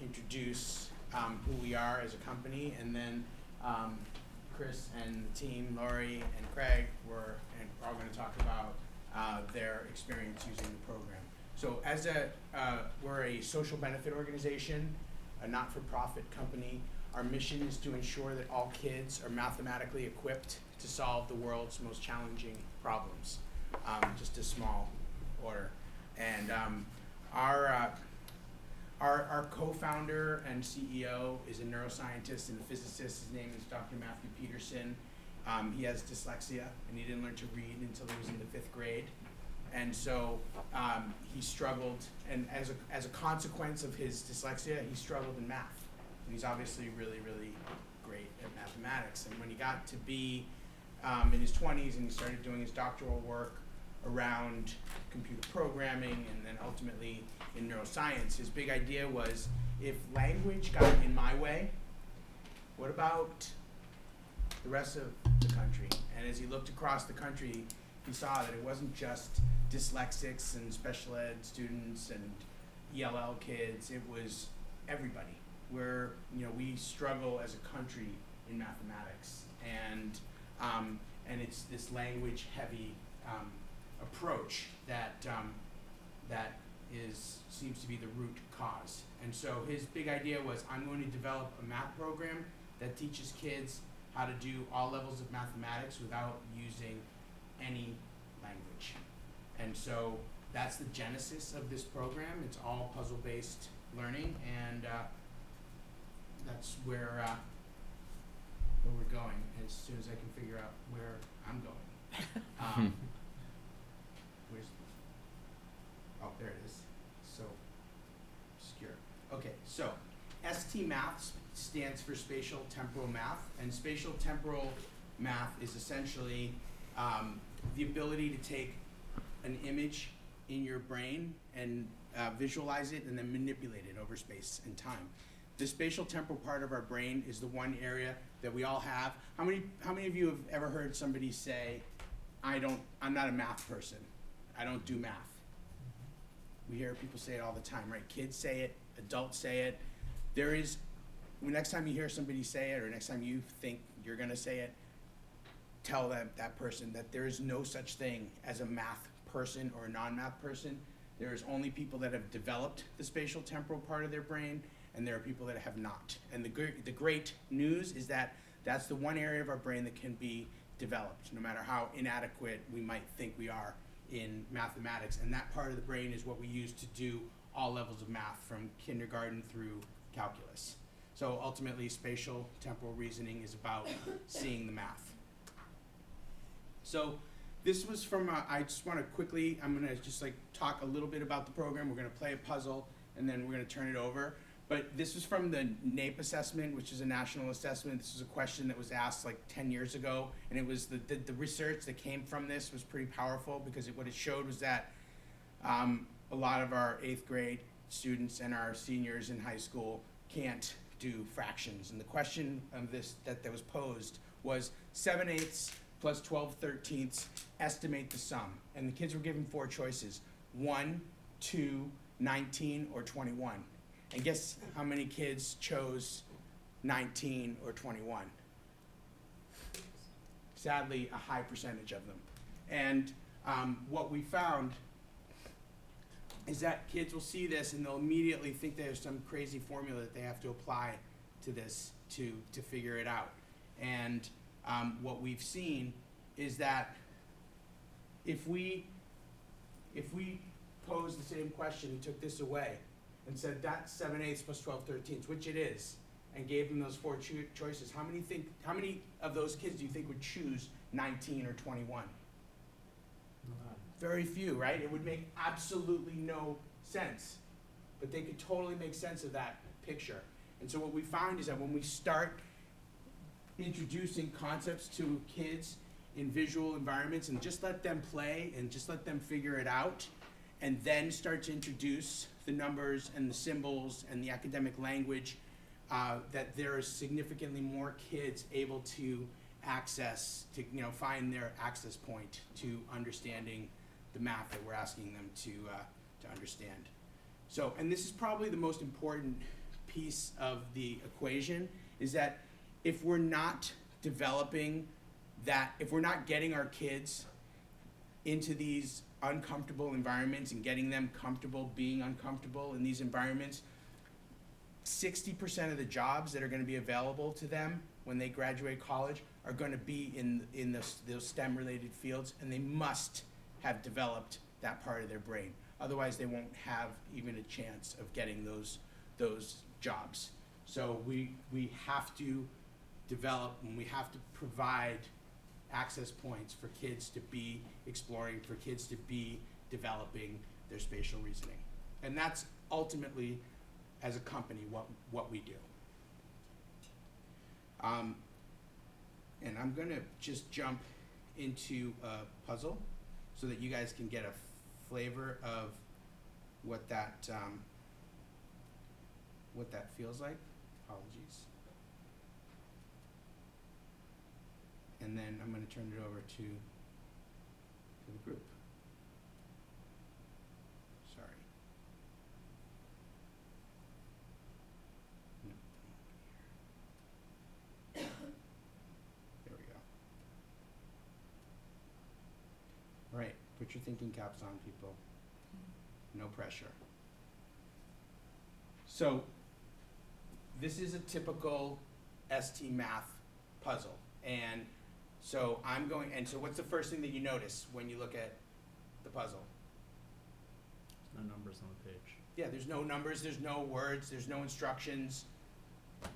introduce who we are as a company, and then Chris and the team, Laurie and Craig, are all going to talk about their experience using the program. So as we're a social benefit organization, a not-for-profit company. Our mission is to ensure that all kids are mathematically equipped to solve the world's most challenging problems. Just a small order. And our co-founder and CEO is a neuroscientist and a physicist. His name is Dr. Matthew Peterson. He has dyslexia, and he didn't learn to read until he was in the 5th grade. And so he struggled, and as a consequence of his dyslexia, he struggled in math. And he's obviously really, really great at mathematics. And when he got to be in his 20s and he started doing his doctoral work around computer programming and then ultimately in neuroscience. His big idea was, if language got in my way, what about the rest of the country? And as he looked across the country, he saw that it wasn't just dyslexics and special ed students and ELL kids, it was everybody. We struggle as a country in mathematics, and it's this language heavy approach that seems to be the root cause. And so his big idea was, I'm going to develop a math program that teaches kids how to do all levels of mathematics without using any language. And so that's the genesis of this program. It's all puzzle-based learning, and that's where we're going as soon as I can figure out where I'm going. There it is. So obscure. Okay, so ST Math stands for Spatial Temporal Math, and Spatial Temporal Math is essentially the ability to take an image in your brain and visualize it and then manipulate it over space and time. The spatial temporal part of our brain is the one area that we all have. How many of you have ever heard somebody say, I'm not a math person, I don't do math? We hear people say it all the time, right? Kids say it, adults say it. Next time you hear somebody say it, or next time you think you're gonna say it, tell that person that there is no such thing as a math person or a non-math person. There is only people that have developed the spatial temporal part of their brain, and there are people that have not. And the great news is that that's the one area of our brain that can be developed, no matter how inadequate we might think we are in mathematics. And that part of the brain is what we use to do all levels of math, from kindergarten through calculus. So ultimately, spatial temporal reasoning is about seeing the math. So this was from, I just want to quickly, I'm going to just talk a little bit about the program. We're going to play a puzzle, and then we're going to turn it over. But this was from the NAEP assessment, which is a national assessment. This was a question that was asked 10 years ago, and it was the research that came from this was pretty powerful, because what it showed was that a lot of our 8th grade students and our seniors in high school can't do fractions. And the question of that was posed was 7/8 plus 12/13, estimate the sum. And the kids were given 4 choices: 1, 2, 19, or 21. And guess how many kids chose 19 or 21? Sadly, a high percentage of them. And what we found is that kids will see this and they'll immediately think there's some crazy formula that they have to apply to this to figure it out. And what we've seen is that if we pose the same question and took this away and said that's 7/8 plus 12/13, which it is, and gave them those 4 choices, how many of those kids do you think would choose 19 or 21? Very few, right? It would make absolutely no sense, but they could totally make sense of that picture. And so what we found is that when we start introducing concepts to kids in visual environments and just let them play and just let them figure it out, and then start to introduce the numbers and the symbols and the academic language, that there are significantly more kids able to find their access point to understanding the math that we're asking them to understand. So, and this is probably the most important piece of the equation, is that if we're not developing that, if we're not getting our kids into these uncomfortable environments and getting them comfortable being uncomfortable in these environments, 60% of the jobs that are going to be available to them when they graduate college are going to be in those STEM-related fields, and they must have developed that part of their brain. Otherwise, they won't have even a chance of getting those jobs. So we have to develop, and we have to provide access points for kids to be exploring, for kids to be developing their spatial reasoning. And that's ultimately, as a company, what we do. And I'm gonna just jump into a puzzle, so that you guys can get a flavor of what that feels like. Apologies. And then I'm going to turn it over to the group. Sorry. No. There we go. All right, put your thinking caps on, people. No pressure. So, this is a typical ST math puzzle. And so so what's the first thing that you notice when you look at the puzzle? There's no numbers on the page. Yeah, there's no numbers, there's no words, there's no instructions,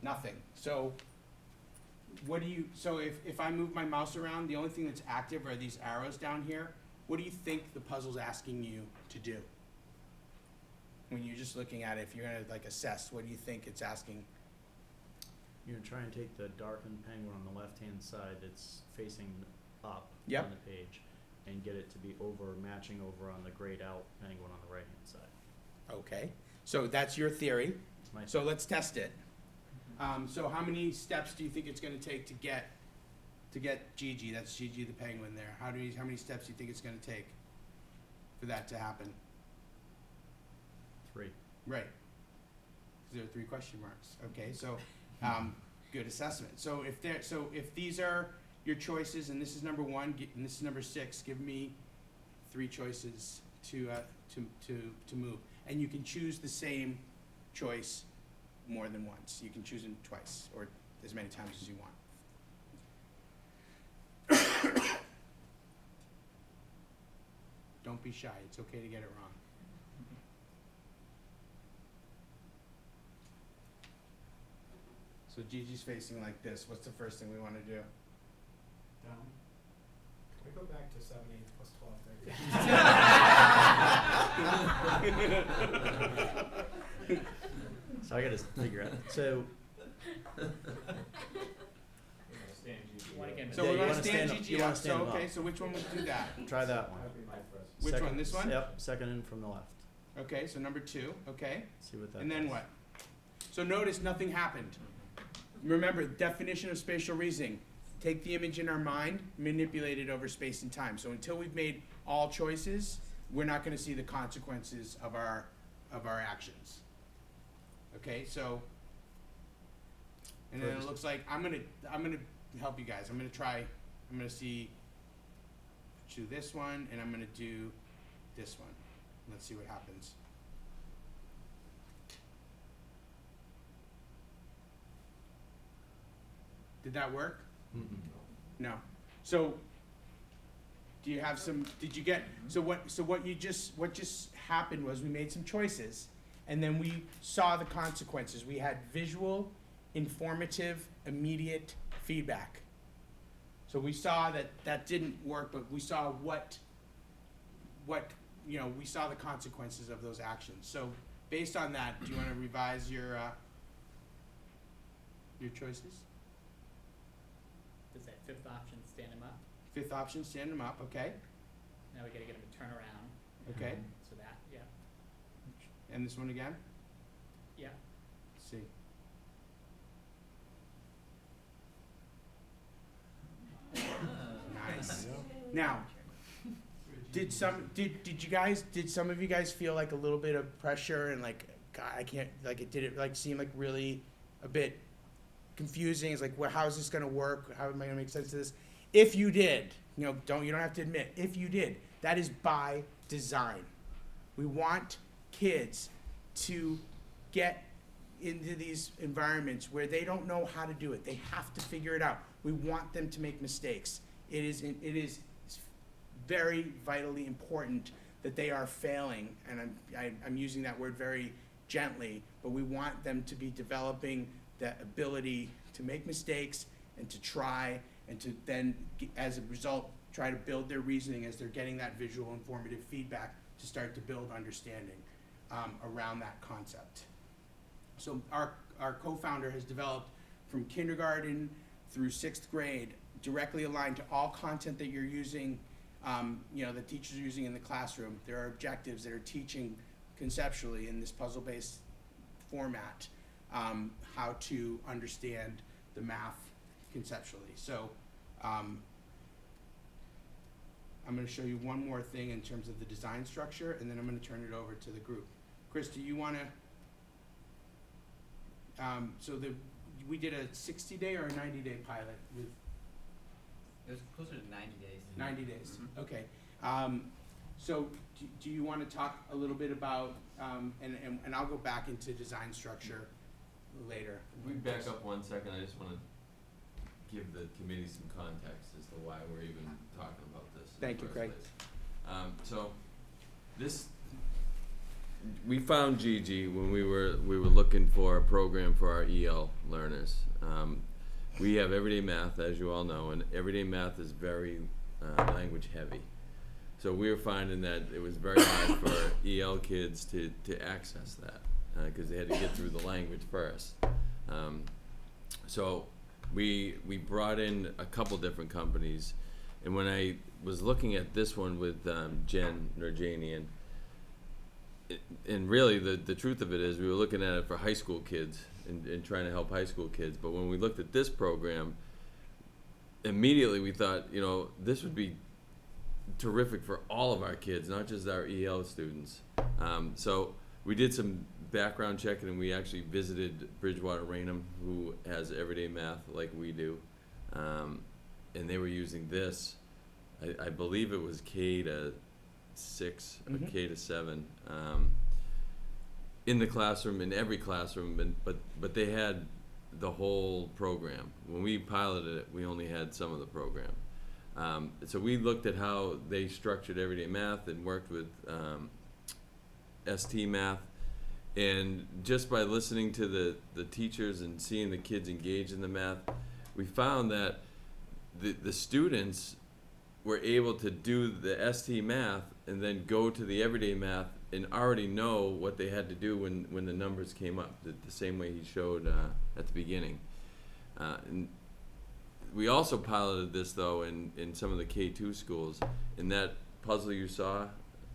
nothing. So if I move my mouse around, the only thing that's active are these arrows down here. What do you think the puzzle's asking you to do? When you're just looking at it, if you're gonna like assess, what do you think it's asking? You're gonna try and take the darkened penguin on the left-hand side that's facing up Yep. on the page and get it to be matching over on the grayed out penguin on the right-hand side. Okay, so that's your theory. It's my So let's test it. So how many steps do you think it's gonna take to get Gigi? That's Gigi the penguin there. How many steps do you think it's gonna take for that to happen? 3. Right. 'Cause there are 3 question marks. Okay, so good assessment. So if these are your choices, and this is number 1, and this is number 6, give me 3 choices to move, and you can choose the same choice more than once. You can choose them twice or as many times as you want. Don't be shy. It's okay to get it wrong. So Gigi's facing like this. What's the first thing we want to do? Down. Can we go back to 7, 8 plus 12, 13? So I gotta figure out. So So Yeah, we're you gonna wanna stand stand up- Gigi you up. wanna stand So him okay, up. so which one would do that? try that one. Which Second- one? This one? Yep, second in from the left. Okay, so number 2. Okay. See what that And then does. what? So notice nothing happened. Remember, definition of spatial reasoning. Take the image in our mind, manipulate it over space and time. So until we've made all choices, we're not gonna see the consequences of our actions. Okay, so, and then it looks like, I'm gonna help you guys. I'm gonna do this one, and I'm gonna do this one. Let's see what happens. Did that work? Mm-mm. No. So, do you have some, did you get, what just happened was we made some choices, and then we saw the consequences. We had visual, informative, immediate feedback. So we saw that didn't work, but we saw we saw the consequences of those actions. So based on that, do you want to revise your choices? Does that 5th option stand him up? 5th option, stand them up, okay? Now we gotta get him to turn around. Okay. So that, yeah, And this one again? yeah. Let's see. Nice. Now, did some of you guys feel like a little bit of pressure and like, God, I can't, like, it did it like seem like really a bit confusing? It's like, well, how is this gonna work? How am I gonna make sense of this? If you did, you don't have to admit, if you did, that is by design. We want kids to get into these environments where they don't know how to do it. They have to figure it out. We want them to make mistakes. It is very vitally important that they are failing, and I'm using that word very gently, but we want them to be developing that ability to make mistakes and to try, and to then, as a result, try to build their reasoning as they're getting that visual informative feedback to start to build understanding around that concept. So our co-founder has developed from kindergarten through 6th grade, directly aligned to all content that you're using you know, the teachers are using in the classroom. There are objectives that are teaching conceptually in this puzzle-based format, how to understand the math conceptually. So I'm going to show you one more thing in terms of the design structure, and then I'm going to turn it over to the group. Chris, do you want to, we did a 60-day or a 90-day pilot with It was closer to 90 days. 90 days, Mhm. okay. So do you want to talk a little bit about, and I'll go back into design structure later. If we back up 1 second, I just want to give the committee some context as to why we're even talking about this. in the Thank you, first Craig. place. So this, we found Gigi when we were looking for a program for our EL learners. We have everyday math, as you all know, and everyday math is very language heavy. So we were finding that it was very hard for EL kids to access that because they had to get through the language first. So we brought in a couple different companies, and when I was looking at this one with Jen Nurjanian, and really the truth of it is we were looking at it for high school kids and trying to help high school kids, but when we looked at this program, immediately we thought, you know, this would be terrific for all of our kids, not just our EL students. So we did some background checking, and we actually visited Bridgewater Raynham, who has everyday math like we do, and they were using this. I believe it was K to 6 or K to 7 in the classroom, in every classroom, but they had the whole program. When we piloted it, we only had some of the program. So we looked at how they structured everyday math and worked with ST math, and just by listening to the teachers and seeing the kids engage in the math, we found that the students were able to do the ST math and then go to the everyday math and already know what they had to do when the numbers came up, the same way he showed at the beginning. And we also piloted this, though, in some of the K2 schools. In that puzzle you saw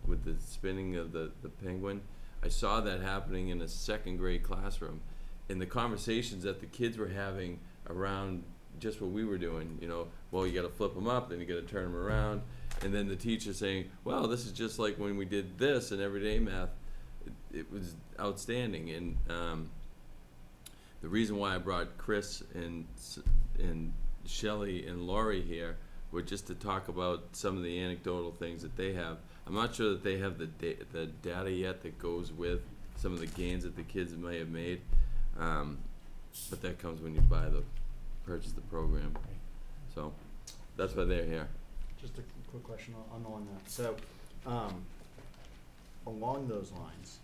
with the spinning of the penguin, I saw that happening in a second grade classroom. And the conversations that the kids were having around just what we were doing, you know, well, you got to flip them up, then you got to turn them around. And then the teacher saying, well, this is just like when we did this in everyday math. It was outstanding. And the reason why I brought Chris and Shelley and Laurie here were just to talk about some of the anecdotal things that they have. I'm not sure that they have the data yet that goes with some of the gains that the kids may have made, but that comes when you purchase the program. So that's why they're here. Just a quick question on that. So, along those lines,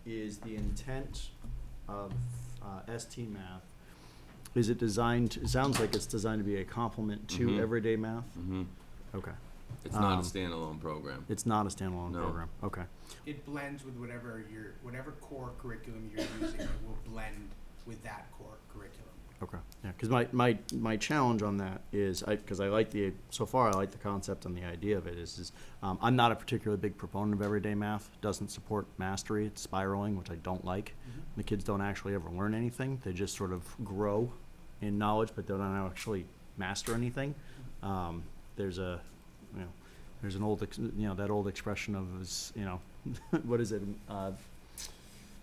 is the intent of ST Math, is it designed, it sounds like it's designed to be a complement to everyday math? Mm-hmm. Okay. It's not a standalone program. It's not a standalone No. program. Okay. It blends with whatever core curriculum you're using. It will blend with that core curriculum. Okay. Yeah, because my challenge on that is, because I like so far I like the concept and the idea of it is I'm not a particularly big proponent of everyday math. It doesn't support mastery. It's spiraling, which I don't like. The kids don't actually ever learn anything. They just sort of grow in knowledge, but they don't actually master anything. There's an old, that old expression of, what is it?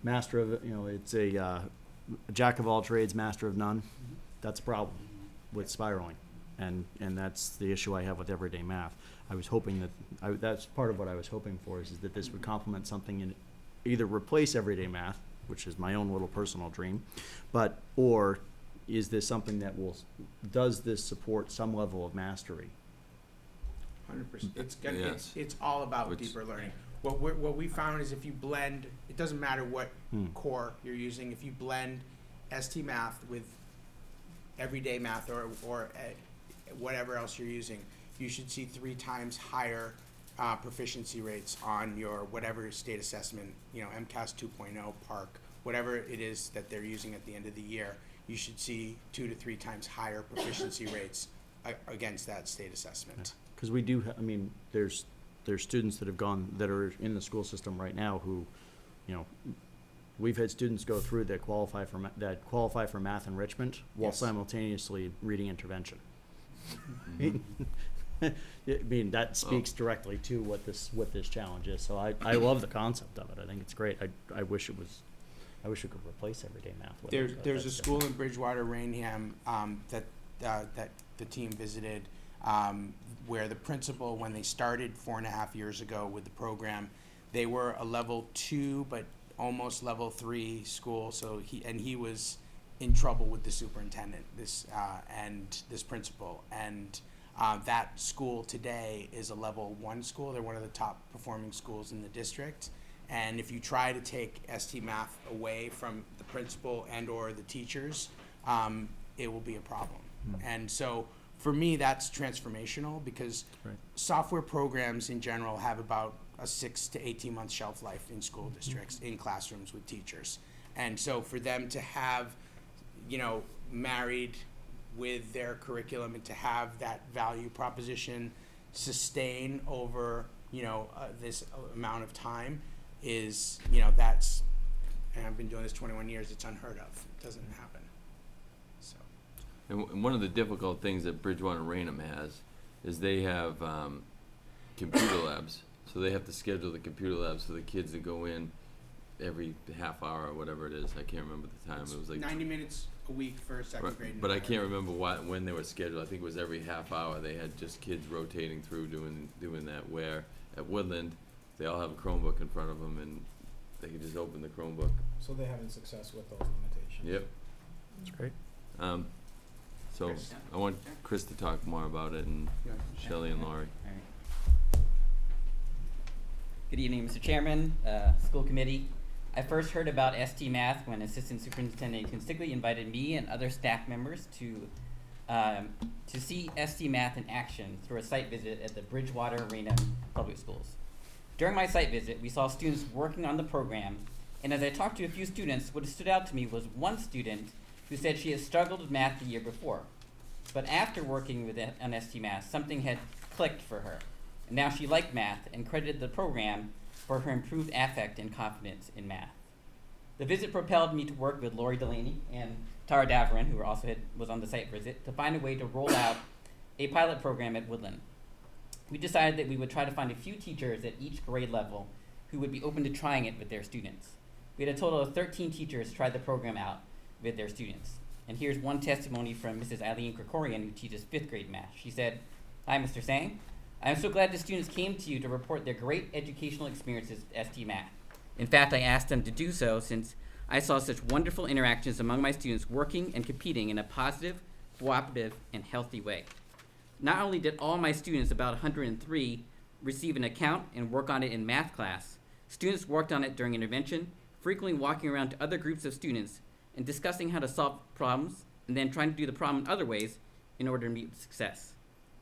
Master of, it's a jack of all trades, master of none. That's a problem with spiraling, and that's the issue I have with everyday math. I was hoping that's part of what I was hoping for is that this would complement something and either replace everyday math, which is my own little personal dream, or is this something that does this support some level of mastery? 100%. Yes. It's all about deeper learning. What we found is if you blend, it doesn't matter what core you're using. If you blend ST Math with everyday math or whatever else you're using, you should see 3 times higher proficiency rates on your whatever state assessment, MCAS 2.0, PARC, whatever it is that they're using at the end of the year. You should see 2 to 3 times higher proficiency rates against that state assessment. Because we do, I mean, there's students that are in the school system right now who, you know, we've had students go through that qualify for math enrichment while Yes. simultaneously reading intervention. I mean, that speaks directly to what this challenge is. So I love the concept of it. I think it's great. I wish we could replace everyday math with it, but There's a that's school in Bridgewater, Rainham, that the team visited, where the principal, when they started 4.5 years ago with the program, they were a level 2, but almost level 3 school. So he was in trouble with the superintendent, and this principal, and that school today is a level 1 school. They're one of the top performing schools in the district. And if you try to take ST Math away from the principal and or the teachers, it will be a problem. And so for me, that's transformational, because Right. software programs in general have about a 6 to 18 month shelf life in school districts, in classrooms with teachers. And so for them to have, you know, married with their curriculum and to have that value proposition sustain over, you know, this amount of time is, you know, that's, and I've been doing this 21 years, it's unheard of. It doesn't happen. So, And one of the difficult things that Bridgewater Rainham has is they have computer labs. So they have to schedule the computer labs for the kids to go in every half hour or whatever it is. I can't remember the time. It was like 90 minutes a week for second grade. and but I third. can't remember when they were scheduled. I think it was every half hour. They had just kids rotating through doing that. Where at Woodland, they all have a Chromebook in front of them, and they can just open the Chromebook. So they're having success with those limitations. Yep. That's great. So Chris. I want Chris to talk more about it, and Yeah. Shelley and Laurie. Good evening, Mr. Chairman, school committee. I first heard about ST Math when Assistant Superintendent Consigli invited me and other staff members to see ST Math in action through a site visit at the Bridgewater Rainham Public Schools. During my site visit, we saw students working on the program, and as I talked to a few students, what stood out to me was one student who said she had struggled with math the year before. But after working with on ST Math, something had clicked for her. And now she liked math and credited the program for her improved affect and confidence in math. The visit propelled me to work with Lori Delaney and Tara Davarin, who was on the site visit, to find a way to roll out a pilot program at Woodland. We decided that we would try to find a few teachers at each grade level who would be open to trying it with their students. We had a total of 13 teachers try the program out with their students. And here's one testimony from Mrs. Eileen Krikorian, who teaches 5th grade math. She said, "Hi, Mr. Sang. I am so glad the students came to you to report their great educational experiences at ST Math. In fact, I asked them to do so since I saw such wonderful interactions among my students working and competing in a positive, cooperative, and healthy way. Not only did all my students, about 103, receive an account and work on it in math class, students worked on it during intervention, frequently walking around to other groups of students and discussing how to solve problems and then trying to do the problem in other ways in order to meet success.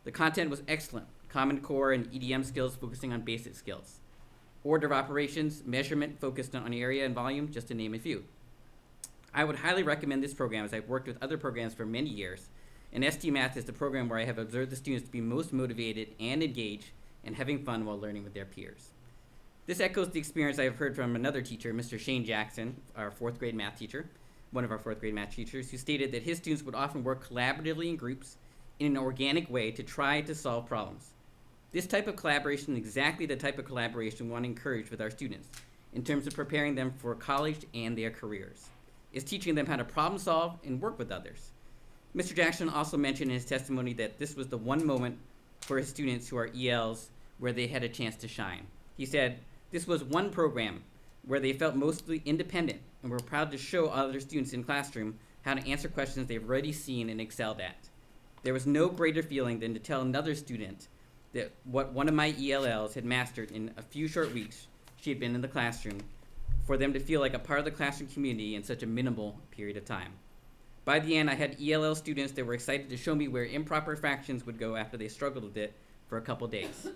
The content was excellent. Common Core and EDM skills focusing on basic skills. Order of operations, measurement focused on area and volume, just to name a few. I would highly recommend this program as I've worked with other programs for many years, and ST Math is the program where I have observed the students to be most motivated and engaged and having fun while learning with their peers. This echoes the experience I have heard from another teacher, Mr. Shane Jackson, our 4th grade math teacher, one of our 4th grade math teachers, who stated that his students would often work collaboratively in groups in an organic way to try to solve problems. This type of collaboration is exactly the type of collaboration we want to encourage with our students in terms of preparing them for college and their careers. It's teaching them how to problem solve and work with others. Mr. Jackson also mentioned in his testimony that this was the one moment for his students who are ELs where they had a chance to shine. He said, "This was one program where they felt mostly independent and were proud to show other students in classroom how to answer questions they've already seen and excelled at. There was no greater feeling than to tell another student that what one of my ELLs had mastered in a few short weeks she had been in the classroom, for them to feel like a part of the classroom community in such a minimal period of time. By the end, I had ELL students that were excited to show me where improper fractions would go after they struggled with it for a couple days.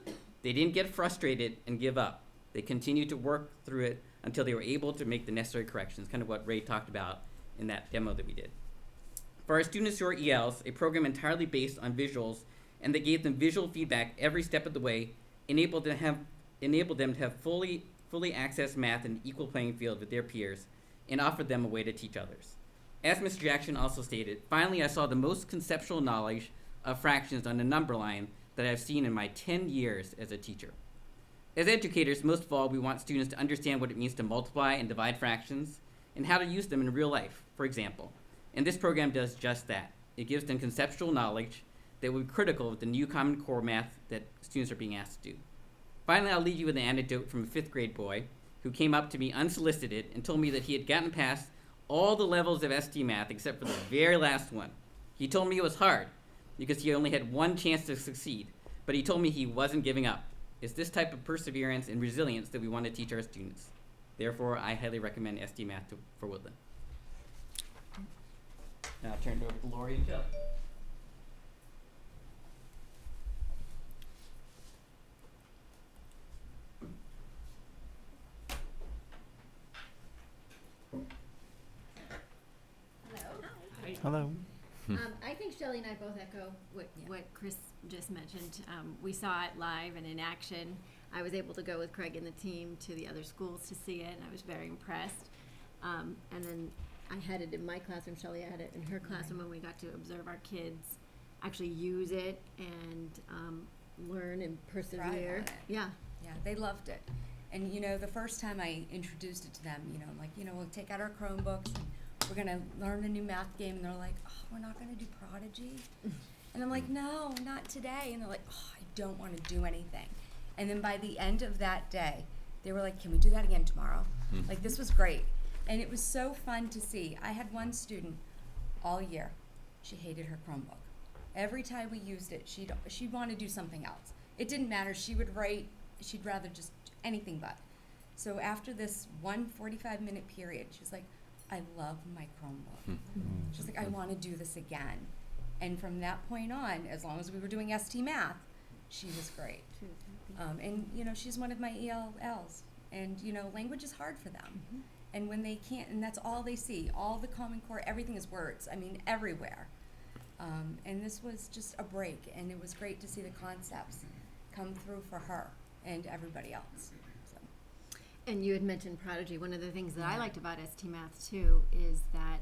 They didn't get frustrated and give up. They continued to work through it until they were able to make the necessary corrections," kind of what Ray talked about in that demo that we did. For our students who are ELs, a program entirely based on visuals and that gave them visual feedback every step of the way, enabled them to have fully access math in an equal playing field with their peers, and offered them a way to teach others. As Mr. Jackson also stated, finally I saw the most conceptual knowledge of fractions on the number line that I've seen in my 10 years as a teacher. As educators, most of all, we want students to understand what it means to multiply and divide fractions and how to use them in real life, for example. And this program does just that. It gives them conceptual knowledge that will be critical with the new Common Core math that students are being asked to do. Finally, I'll leave you with an anecdote from a 5th grade boy who came up to me unsolicited and told me that he had gotten past all the levels of ST math except for the very last one. He told me it was hard because he only had one chance to succeed, but he told me he wasn't giving up. It's this type of perseverance and resilience that we want to teach our students. Therefore, I highly recommend ST Math for Woodland. Now I'll turn it over to Lori and Joe. Hello. I think Shelley and I both echo what Chris just mentioned. We saw it live and in action. I was able to go with Craig and the team to the other schools to see it, and I was very impressed. And then I had it in my classroom, Shelley had it in her classroom, and we got to observe our kids actually use it and learn and persevere. Thrive on it. Yeah. Yeah, they loved it. And, you know, the first time I introduced it to them, you know, I'm like, you know, we'll take out our Chromebooks and we're going to learn a new math game. And they're like, oh, we're not going to do Prodigy? And I'm like, no, not today. And they're like, oh, I don't want to do anything. And then by the end of that day, they were like, can we do that again tomorrow? Like, this was great. And it was so fun to see. I had one student all year. She hated her Chromebook. Every time we used it, she'd want to do something else. It didn't matter. She would write. She'd rather just anything but. So after this 45-minute period, she was like, I love my Chromebook. She's like, I want to do this again. And from that point on, as long as we were doing ST Math, she was great. And, you know, she's one of my ELLs. And, you know, language is hard for them. And when they can't, and that's all they see, all the Common Core, everything is words. I mean, everywhere. And this was just a break, and it was great to see the concepts come through for her and everybody else. So. And you had mentioned Prodigy. One of the things that I liked about ST Math too is that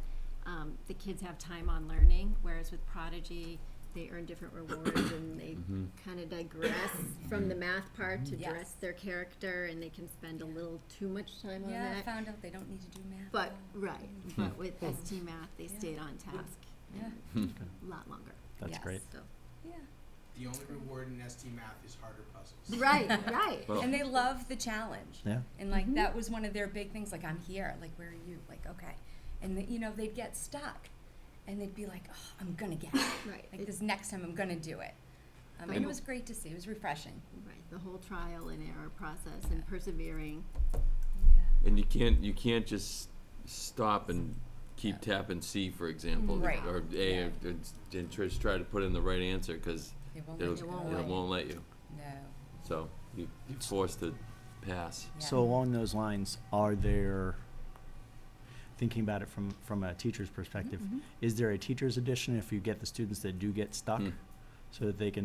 the kids have time on learning, whereas with Prodigy, they earn different rewards and they kind of digress from the math part to dress their character, and they can spend a little too much time on that. Yeah, I found out they don't need to do math. But, but with ST Math, they stayed on task. Yeah. A lot longer. That's great. So. Yeah. The only reward in ST Math is harder puzzles. Right, right. Well, And they love the challenge. Yeah. And like that was one of their big things. Like, I'm here. Like, where are you? Like, okay. And you know, they'd get stuck, and they'd be like, oh, I'm gonna get it. Right. Like this next time, I'm gonna do it. And it was great to see. It was refreshing. Right, the whole trial and error process and persevering. Yeah. and you can't just stop and keep tapping C, for example, Right. or A, and just try to put in the right answer, because They won't it let you go. won't let you. No. So you're forced to pass. Yeah. So along those lines, are there, thinking about it from a teacher's perspective, is there a teacher's edition if you get the students that do get stuck? So that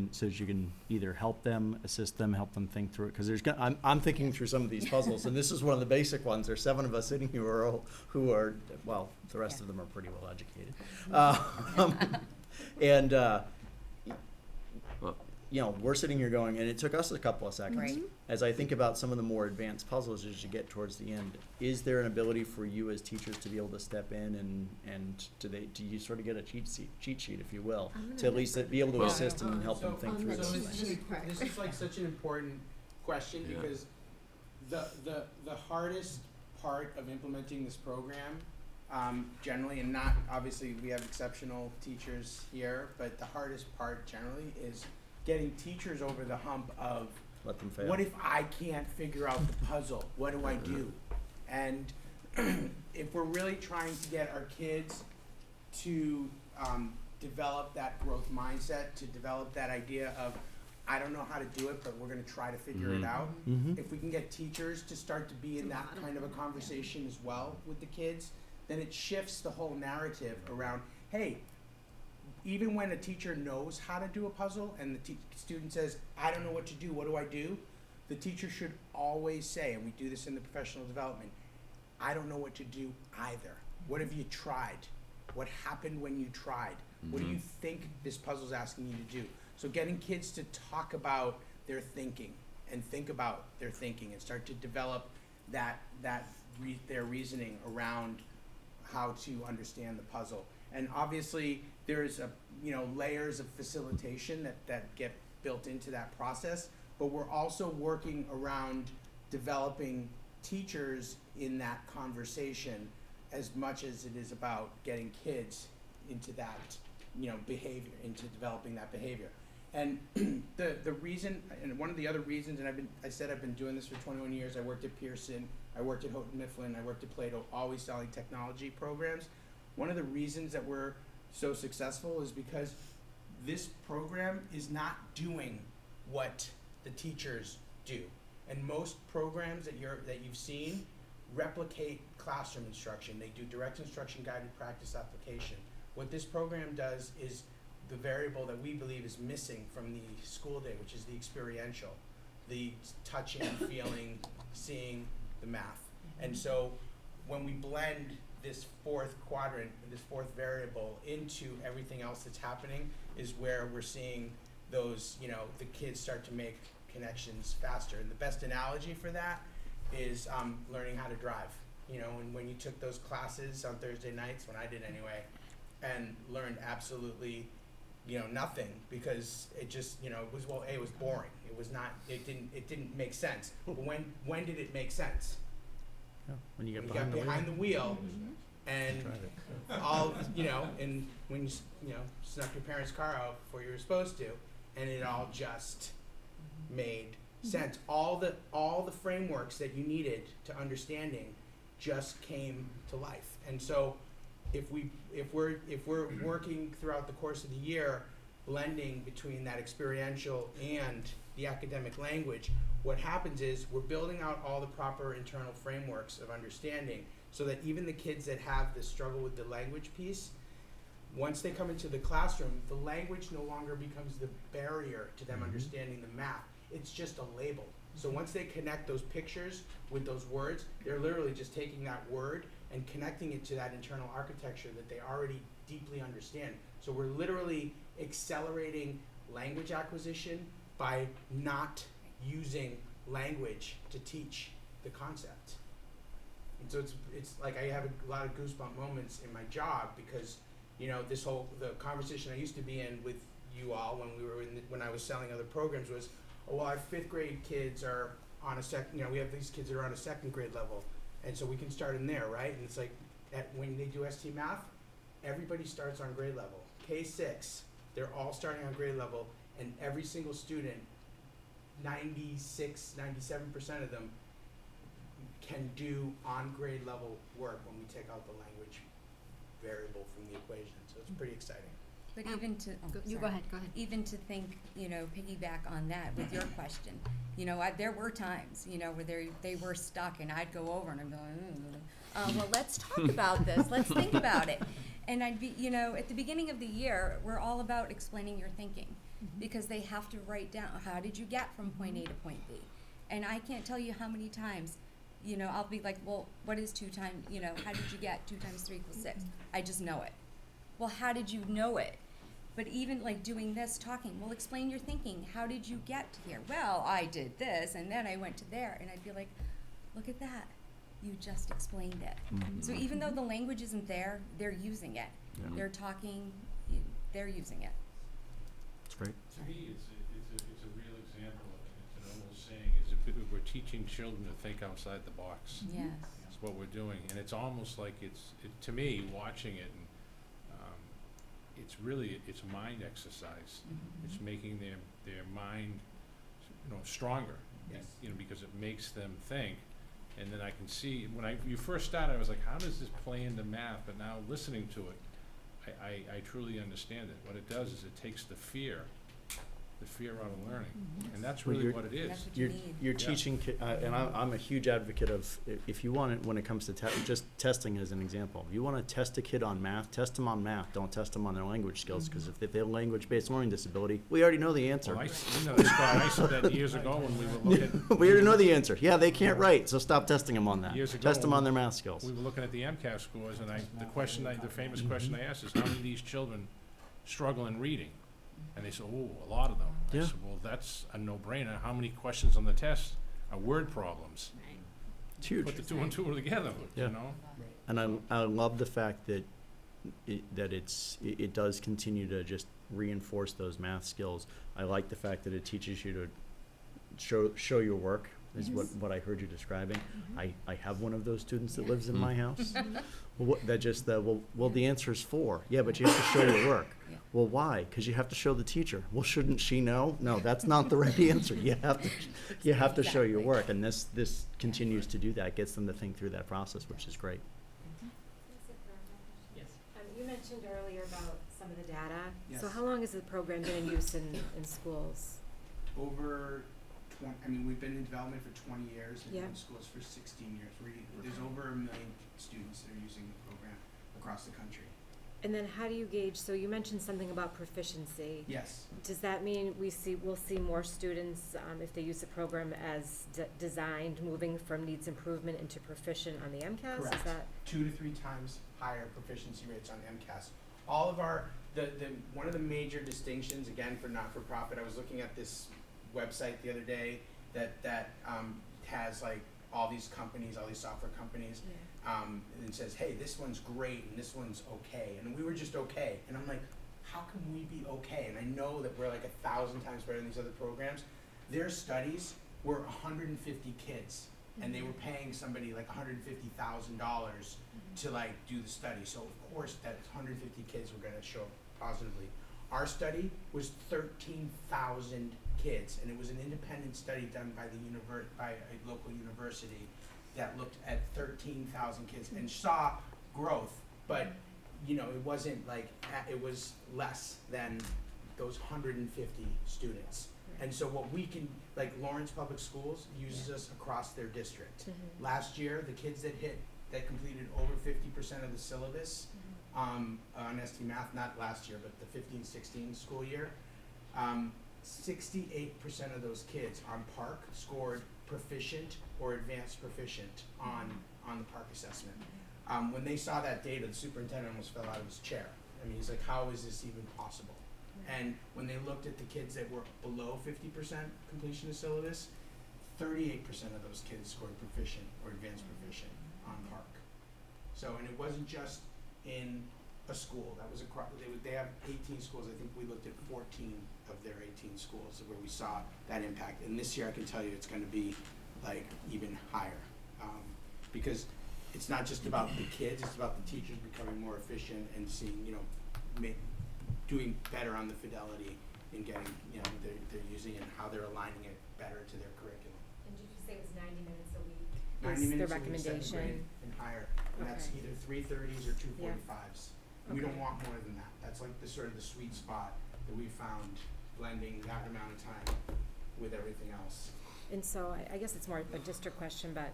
you can either help them, assist them, help them think through it? Because I'm thinking through some of these puzzles, and this is one of the basic ones. There's 7 of us sitting here who are, well, the rest of them are pretty well educated. And, Well, you know, we're sitting here going, and it took us a couple of seconds. Right. As I think about some of the more advanced puzzles as you get towards the end, is there an ability for you as teachers to be able to step in and do you sort of get a cheat sheet, if you will, to at least be able to Well- assist them and help them think through So those this things? is like such an important question, Yeah. because the hardest part of implementing this program, generally, and not, obviously, we have exceptional teachers here, but the hardest part generally is getting teachers over the hump of, Let them fail. what if I can't figure out the puzzle? What do I do? And if we're really trying to get our kids to develop that growth mindset, to develop that idea of, I don't know how to do it, but we're gonna try to figure it out. If we can get teachers to start to be in that kind of a conversation as well with the kids, then it shifts the whole narrative around, hey, even when a teacher knows how to do a puzzle and the student says, I don't know what to do, what do I do? The teacher should always say, and we do this in the professional development, I don't know what to do either. What have you tried? What happened when you tried? What do you think this puzzle's asking you to do? So getting kids to talk about their thinking and think about their thinking and start to develop their reasoning around how to understand the puzzle. And obviously there's layers of facilitation that get built into that process, but we're also working around developing teachers in that conversation as much as it is about getting kids into that behavior, into developing that behavior. And the reason, and one of the other reasons, and I've been doing this for 21 years. I worked at Pearson, I worked at Houghton Mifflin, I worked at Plato, always selling technology programs. One of the reasons that we're so successful is because this program is not doing what the teachers do. And most programs that you've seen replicate classroom instruction. They do direct instruction, guided practice, application. What this program does is the variable that we believe is missing from the school day, which is the experiential, the touching, feeling, seeing the math. And so when we blend this fourth quadrant, this fourth variable into everything else that's happening is where we're seeing those, the kids start to make connections faster. And the best analogy for that is learning how to drive. And when you took those classes on Thursday nights, when I did anyway, and learned absolutely nothing, because it just it was boring. It was not, it didn't make sense. But when did it make sense? When you get When you got behind the wheel and all and when you snuck your parents' car out before you were supposed to, and it all just made sense. All the frameworks that you needed to understanding just came to life. And so if we're working throughout the course of the year, blending between that experiential and the academic language, what happens is we're building out all the proper internal frameworks of understanding so that even the kids that have this struggle with the language piece, once they come into the classroom, the language no longer becomes the barrier to them understanding the math. It's just a label. So once they connect those pictures with those words, they're literally just taking that word and connecting it to that internal architecture that they already deeply understand. So we're literally accelerating language acquisition by not using language to teach the concept. And so it's like I have a lot of goosebump moments in my job because the conversation I used to be in with you all when I was selling other programs was, oh, well, our 5th grade kids are on we have these kids that are on a 2nd grade level, and so we can start in there, right? And it's like when they do ST Math, everybody starts on grade level. K6, they're all starting on grade level, and every single student, 96, 97% of them can do on grade level work when we take out the language variable from the equation. So it's pretty exciting. But even to, Go ahead. even to think, piggyback on that with your question, there were times, where they were stuck and I'd go over and I'd be like, well, let's talk about this, let's think about it. And I'd be, at the beginning of the year, we're all about explaining your thinking because they have to write down, how did you get from point A to point B? And I can't tell you how many times, I'll be like, well, what is 2 times, how did you get 2 times 3 equals 6? I just know it. Well, how did you know it? But even like doing this, talking, well, explain your thinking. How did you get to here? Well, I did this, and then I went to there. And I'd be like, look at that. You just explained it. So even though the language isn't there, they're using it. Yeah. They're talking, they're using it. It's great. To me, it's a real example of it. It's an old saying, is we're teaching children to think outside the box. Yes. That's what we're doing. And it's almost like to me, watching it, and it's a mind exercise. It's making their mind, stronger. Yes. Because it makes them think. And then I can see, when you first started, I was like, how does this play into math? But now listening to it, I truly understand it. What it does is it takes the fear the fear out of learning. And that's Well, really you're- what it is. That's what you You're, need. you're Yeah. teaching, and I'm a huge advocate of, if you want it, when it comes to just testing as an example, if you want to test a kid on math, test them on math, don't test them on their language skills, because if they have a language-based learning disability, we already know the answer. Well, Scott, I said that years ago when we were looking. We already know the answer. Yeah, they can't write, so stop testing them on that. Years ago, Test them on their math skills. We were looking at the MCAS scores, and the famous question I asked is, how many of these children struggle in reading? And they said, oh, a lot of them. I Yeah. said, well, that's a no-brainer. How many questions on the test are word problems? It's huge. Put the two and two together, Yeah. you know? And I love the fact that it does continue to just reinforce those math skills. I like the fact that it teaches you to show your work, is what I heard you describing. I have one of those students that lives in my house. Well, the answer is 4. Yeah, but you have to show your work. Yeah. Well, why? Because you have to show the teacher. Well, shouldn't she know? No, that's not the right answer. You have to show your Exactly. work, and this continues to do that, gets them to think through that process, which is great. Yes. You mentioned earlier about some of the data. So Yes. how long has the program been in use in schools? Over we've been in development for 20 years and Yeah. in schools for 16 years. There's over 1 million students that are using the program across the country. And then how do you gauge, so you mentioned something about proficiency. Yes. Does that mean we'll see more students, if they use the program as designed, moving from needs improvement into proficient on the MCAS? Is Correct. that? 2 to 3 times higher proficiency rates on MCAS. All of our, one of the major distinctions, again, for not-for-profit, I was looking at this website the other day that has like all these companies, all these software companies, and it says, hey, this one's great and this one's okay, and we were just okay. And I'm like, how can we be okay? And I know that we're like 1,000 times better than these other programs. Their studies were 150 kids, and they were paying somebody like $150,000 to like do the study. So of course that 150 kids were going to show up positively. Our study was 13,000 kids, and it was an independent study done by by a local university that looked at 13,000 kids and saw growth, but it wasn't like it was less than those 150 students. And so what we can, like Lawrence Public Schools uses us across their district. Last year, the kids that completed over 50% of the syllabus on ST Math, not last year, but the 15-16 school year, 68% of those kids on PARC scored proficient or advanced proficient on the PARC assessment. When they saw that data, the superintendent almost fell out of his chair. I mean, he's like, how is this even possible? And when they looked at the kids that were below 50% completion of syllabus, 38% of those kids scored proficient or advanced proficient on PARC. So, and it wasn't just in a school. That was across. They have 18 schools. I think we looked at 14 of their 18 schools where we saw that impact. And this year, I can tell you, it's going to be like even higher, because it's not just about the kids. It's about the teachers becoming more efficient and seeing, doing better on the fidelity in getting, they're using it and how they're aligning it better to their curriculum. And did you say it was 90 minutes a week? 90 Is the minutes in the second recommendation? grade and higher, and that's Okay. either 3:30s or 2:45s. We don't Okay. want more than that. That's like the sort of the sweet spot that we found, blending that amount of time with everything else. And so I guess it's more a district question, but,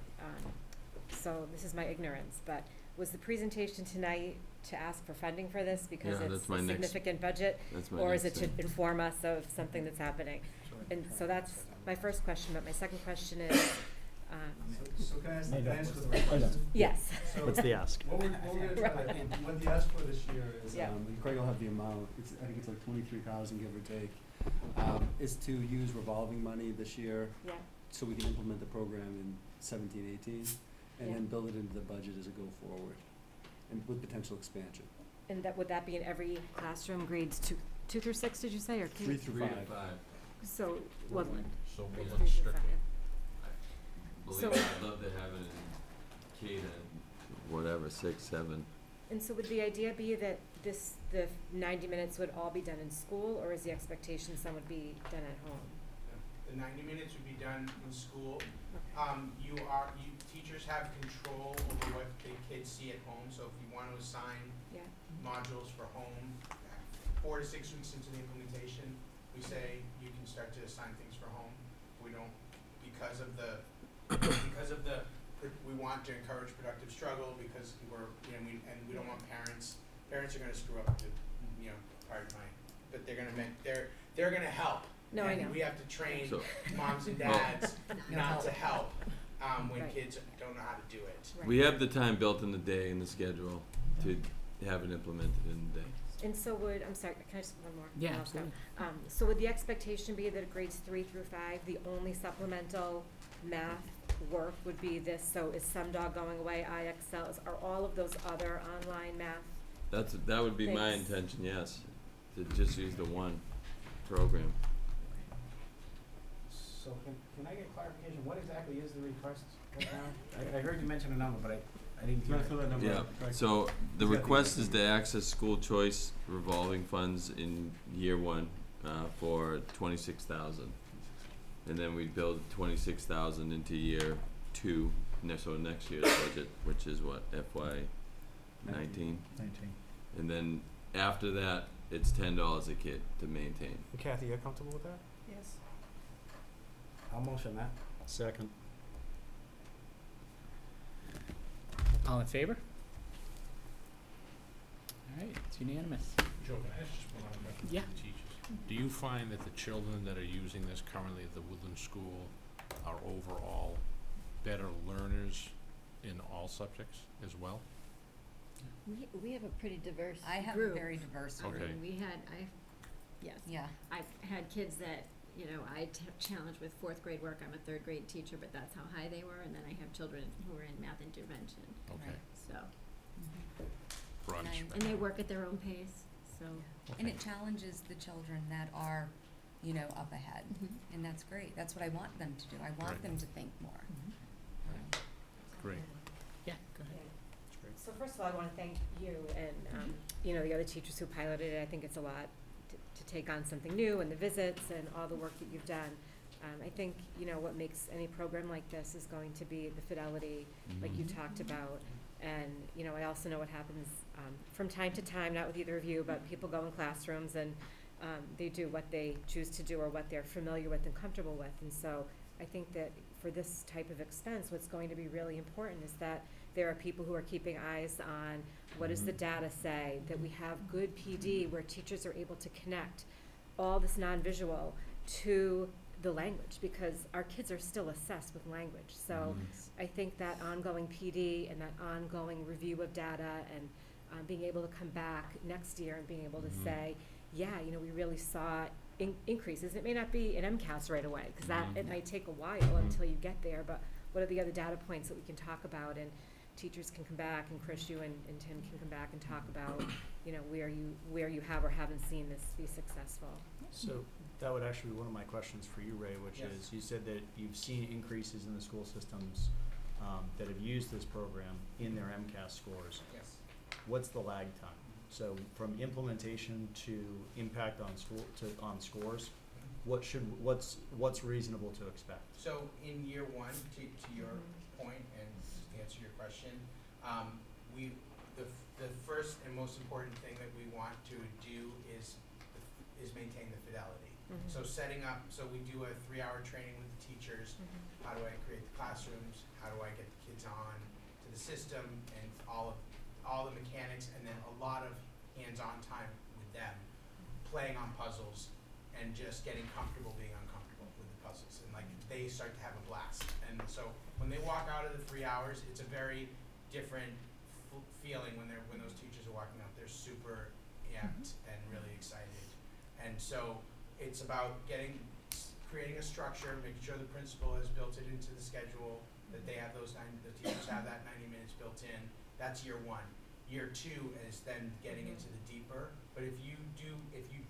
so this is my ignorance, but was the presentation tonight to ask for funding for this because Yeah, it's that's my a next- significant budget? that's my Or is it next to thing. inform us of something that's happening? And so that's my first question, but my second question is, So can I ask for the right question? yes. So What's the ask? What we're gonna try to, what the ask for this year is, Yeah. Craig will have the amount, I think it's like 23,000, give or take, is to use revolving money this year, Yeah, so we can implement the program in 17-18, and Yeah. then build it into the budget as a go forward, and with potential expansion. and would that be in every classroom, grades 2 through 6, did you say, or 3 through 5. So, well, So grades we'll 3 look through strictly. 5. Believe So- it, I'd love to have it in K to whatever, 6, 7. And so would the idea be that the 90 minutes would all be done in school, or is the expectation some would be done at home? The 90 minutes would be done in school. Teachers have control over what the kids see at home, so if you want to assign Yeah, modules for home, 4 to 6 weeks into the implementation, we say you can start to assign things for home. We don't, because of the, we want to encourage productive struggle because we don't want parents are gonna screw up pardon my, but they're gonna help. No, I know. And we have to train So- moms and dads No not help. to help, when Right. kids don't know how to do it. Right. We have the time built in the day in the schedule to have it implemented in the day. And so I'm sorry, can I just, one more? Yeah, and I'll stop. absolutely. So would the expectation be that grades 3 through 5, the only supplemental math work would be this? So is SumDog going away, IXLs, are all of those other online math? That would be my Thanks. intention, yes, to just use the one program. So can I get clarification, what exactly is the request right now? I heard you mention a number, but I didn't Do you hear wanna it. throw that number Yeah, out? Right. so the He's got the request is example. to access school choice revolving funds in year one, for 26,000. And then we build 26,000 into year two, so next year's budget, which is what, FY 19? 19. And then after that, it's $10 a kid to maintain. Kathy, you're comfortable with that? Yes. I'll motion that. Second. All in favor? All right, it's unanimous. Joe, can I ask just one other question? Yeah. For the teachers? Do you find that the children that are using this currently at the Woodland School are overall better learners in all subjects as well? We have a pretty diverse I have a group. very diverse I group. Okay. mean, yes. Yeah. I've had kids that, I challenged with fourth grade work. I'm a third grade teacher, but that's how high they were. And then I have children who are in math intervention. Okay. So, Brunch. Nice. and they work at their own pace, so. And it challenges the children that are, up ahead. And that's great. That's what I want them to do. I want Right. them to think more. Great. Yeah, go ahead. So first of all, I want to thank you and, the other teachers who piloted it. I think it's a lot to take on something new and the visits and all the work that you've done. I think, what makes any program like this is going to be the fidelity, like you talked about. And, I also know what happens from time to time, not with either of you, but people go in classrooms and they do what they choose to do or what they're familiar with and comfortable with. And so I think that for this type of expense, what's going to be really important is that there are people who are keeping eyes on what does the data say, that we have good PD where teachers are able to connect all this non-visual to the language, because our kids are still assessed with language. So I think that ongoing PD and that ongoing review of data and being able to come back next year and being able to say, yeah, we really saw increases. It may not be an MCAS right away, because it might take a while until you get there, but what are the other data points that we can talk about? And teachers can come back, and Chris, you and Tim can come back and talk about, where you have or haven't seen this be successful. So that would actually be one of my questions for you, Ray, which Yes. is, you said that you've seen increases in the school systems that have used this program in their MCAS scores. Yes. What's the lag time? So from implementation to impact on on scores, what's reasonable to expect? So in year one, to your point and to answer your question, the first and most important thing that we want to do is maintain the fidelity. So we do a 3-hour training with the teachers. How do I create the classrooms? How do I get the kids on to the system and all the mechanics, and then a lot of hands-on time with them, playing on puzzles and just getting comfortable being uncomfortable with the puzzles, and they start to have a blast. And so when they walk out of the 3 hours, it's a very different feeling when those teachers are walking out. They're super amped and really excited. And so it's about creating a structure, making sure the principal has built it into the schedule, that they have the teachers have that 90 minutes built in. That's year one. Year two is then getting into the deeper. But if you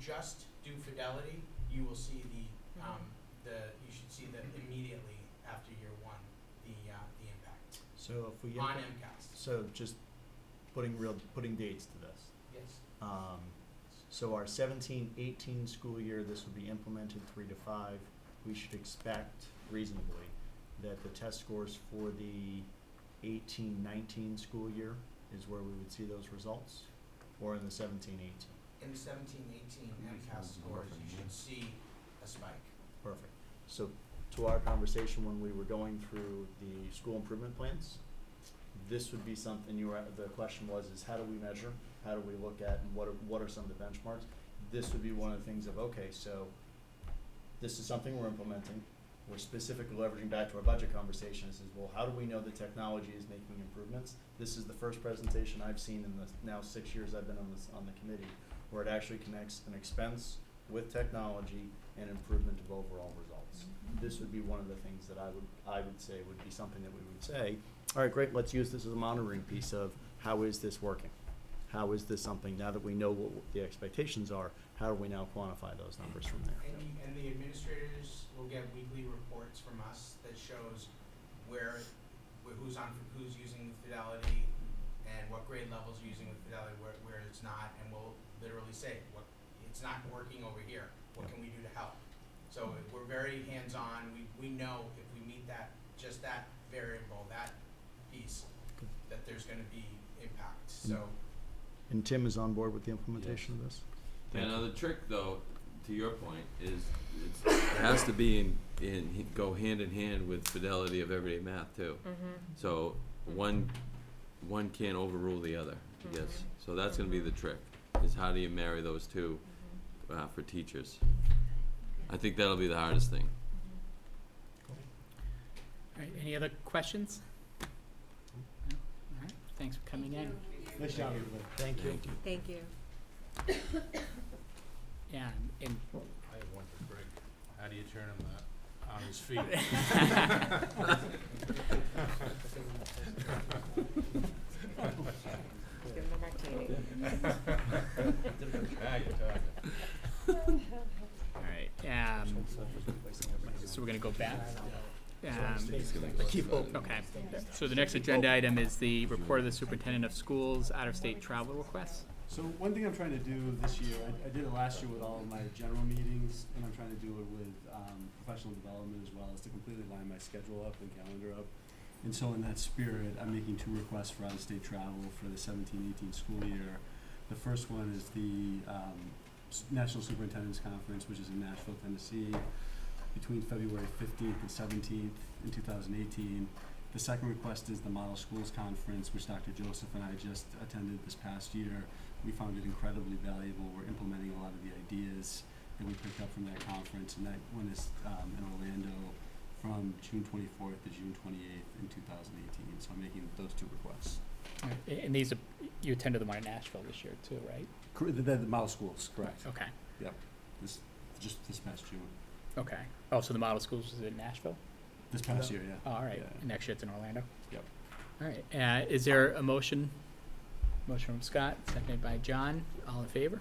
just do fidelity, you will see you should see immediately after year one, the impact So if we on MCAS. So just putting dates to this. Yes. So our 17-18 school year, this will be implemented 3 to 5. We should expect reasonably that the test scores for the 18-19 school year is where we would see those results, or in the 17-18. in the 17-18 MCAS scores, you should see a spike. Perfect. So to our conversation when we were going through the school improvement plans, this would be something the question was, is how do we measure? How do we look at, and what are some of the benchmarks? This would be one of the things of, okay, so this is something we're implementing. We're specifically leveraging back to our budget conversation. Is well, how do we know the technology is making improvements? This is the first presentation I've seen in the now 6 years I've been on the committee, where it actually connects an expense with technology and improvement of overall results. This would be one of the things that I would say would be something that we would say, all right, great, let's use this as a monitoring piece of how is this working? How is this something, now that we know what the expectations are, how do we now quantify those numbers from there? And the administrators will get weekly reports from us that shows who's using Fidelity and what grade levels are using with Fidelity, where it's not, and we'll literally say, it's not working over here, what can we do to help? So we're very hands-on, we know if we meet that variable, that piece, that there's gonna be impact, so. And Tim is on board with the implementation of this? And now the trick, though, to your point, is it has to be go hand in hand with fidelity of everyday math too. So one can't overrule the other, I guess. So that's going to be the trick, is how do you marry those two for teachers? I think that'll be the hardest thing. All right, any other questions? No? All right, thanks for coming in. Nice job, everybody. Thank you. Thank you. Yeah, and I have one for Greg. How do you turn him on his feet? Give him a martini. all right, so we're gonna go back. Okay, so the next agenda item is the report of the superintendent of schools out-of-state travel requests. So one thing I'm trying to do this year, I did it last year with all of my general meetings, and I'm trying to do it with professional development as well, is to completely line my schedule up and calendar up. And so in that spirit, I'm making 2 requests for out-of-state travel for the 17-18 school year. The first one is the National Superintendent's Conference, which is in Nashville, Tennessee, between February 15th and 17th in 2018. The second request is the Model Schools Conference, which Dr. Joseph and I just attended this past year. We found it incredibly valuable. We're implementing a lot of the ideas that we picked up from that conference, and that one is in Orlando from June 24th to June 28th in 2018. So I'm making those 2 requests. All right, and these are, you attended the one in Nashville this year too, right? The Model Schools, correct. Okay, Yep. Just this past June. okay. Oh, so the model schools is in Nashville? This past year, yeah. Oh, all right, Yeah. and next year it's in Orlando? Yep. All right, is there a motion? Motion from Scott, seconded by John, all in favor?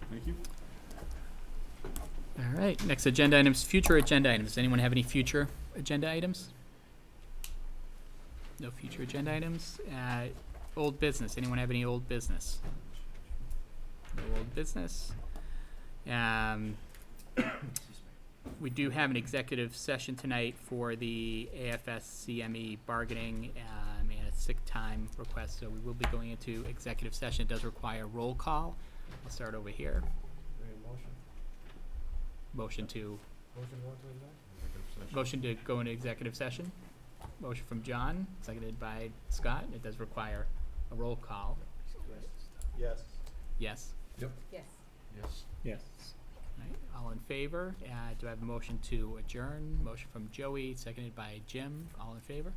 Thank you. All right, next agenda items, future agenda items. Does anyone have any future agenda items? No future agenda items. Old business, anyone have any old business? No old business. We do have an executive session tonight for the AFS CME bargaining and a sick time request, so we will be going into executive session. It does require roll call. I'll start over here. Motion to go into executive session. Motion from John, seconded by Scott. It does require a roll call. Yes. Yes? Yes. Yes. Yes. All in favor? Do I have a motion to adjourn? Motion from Joey, seconded by Jim. All in favor?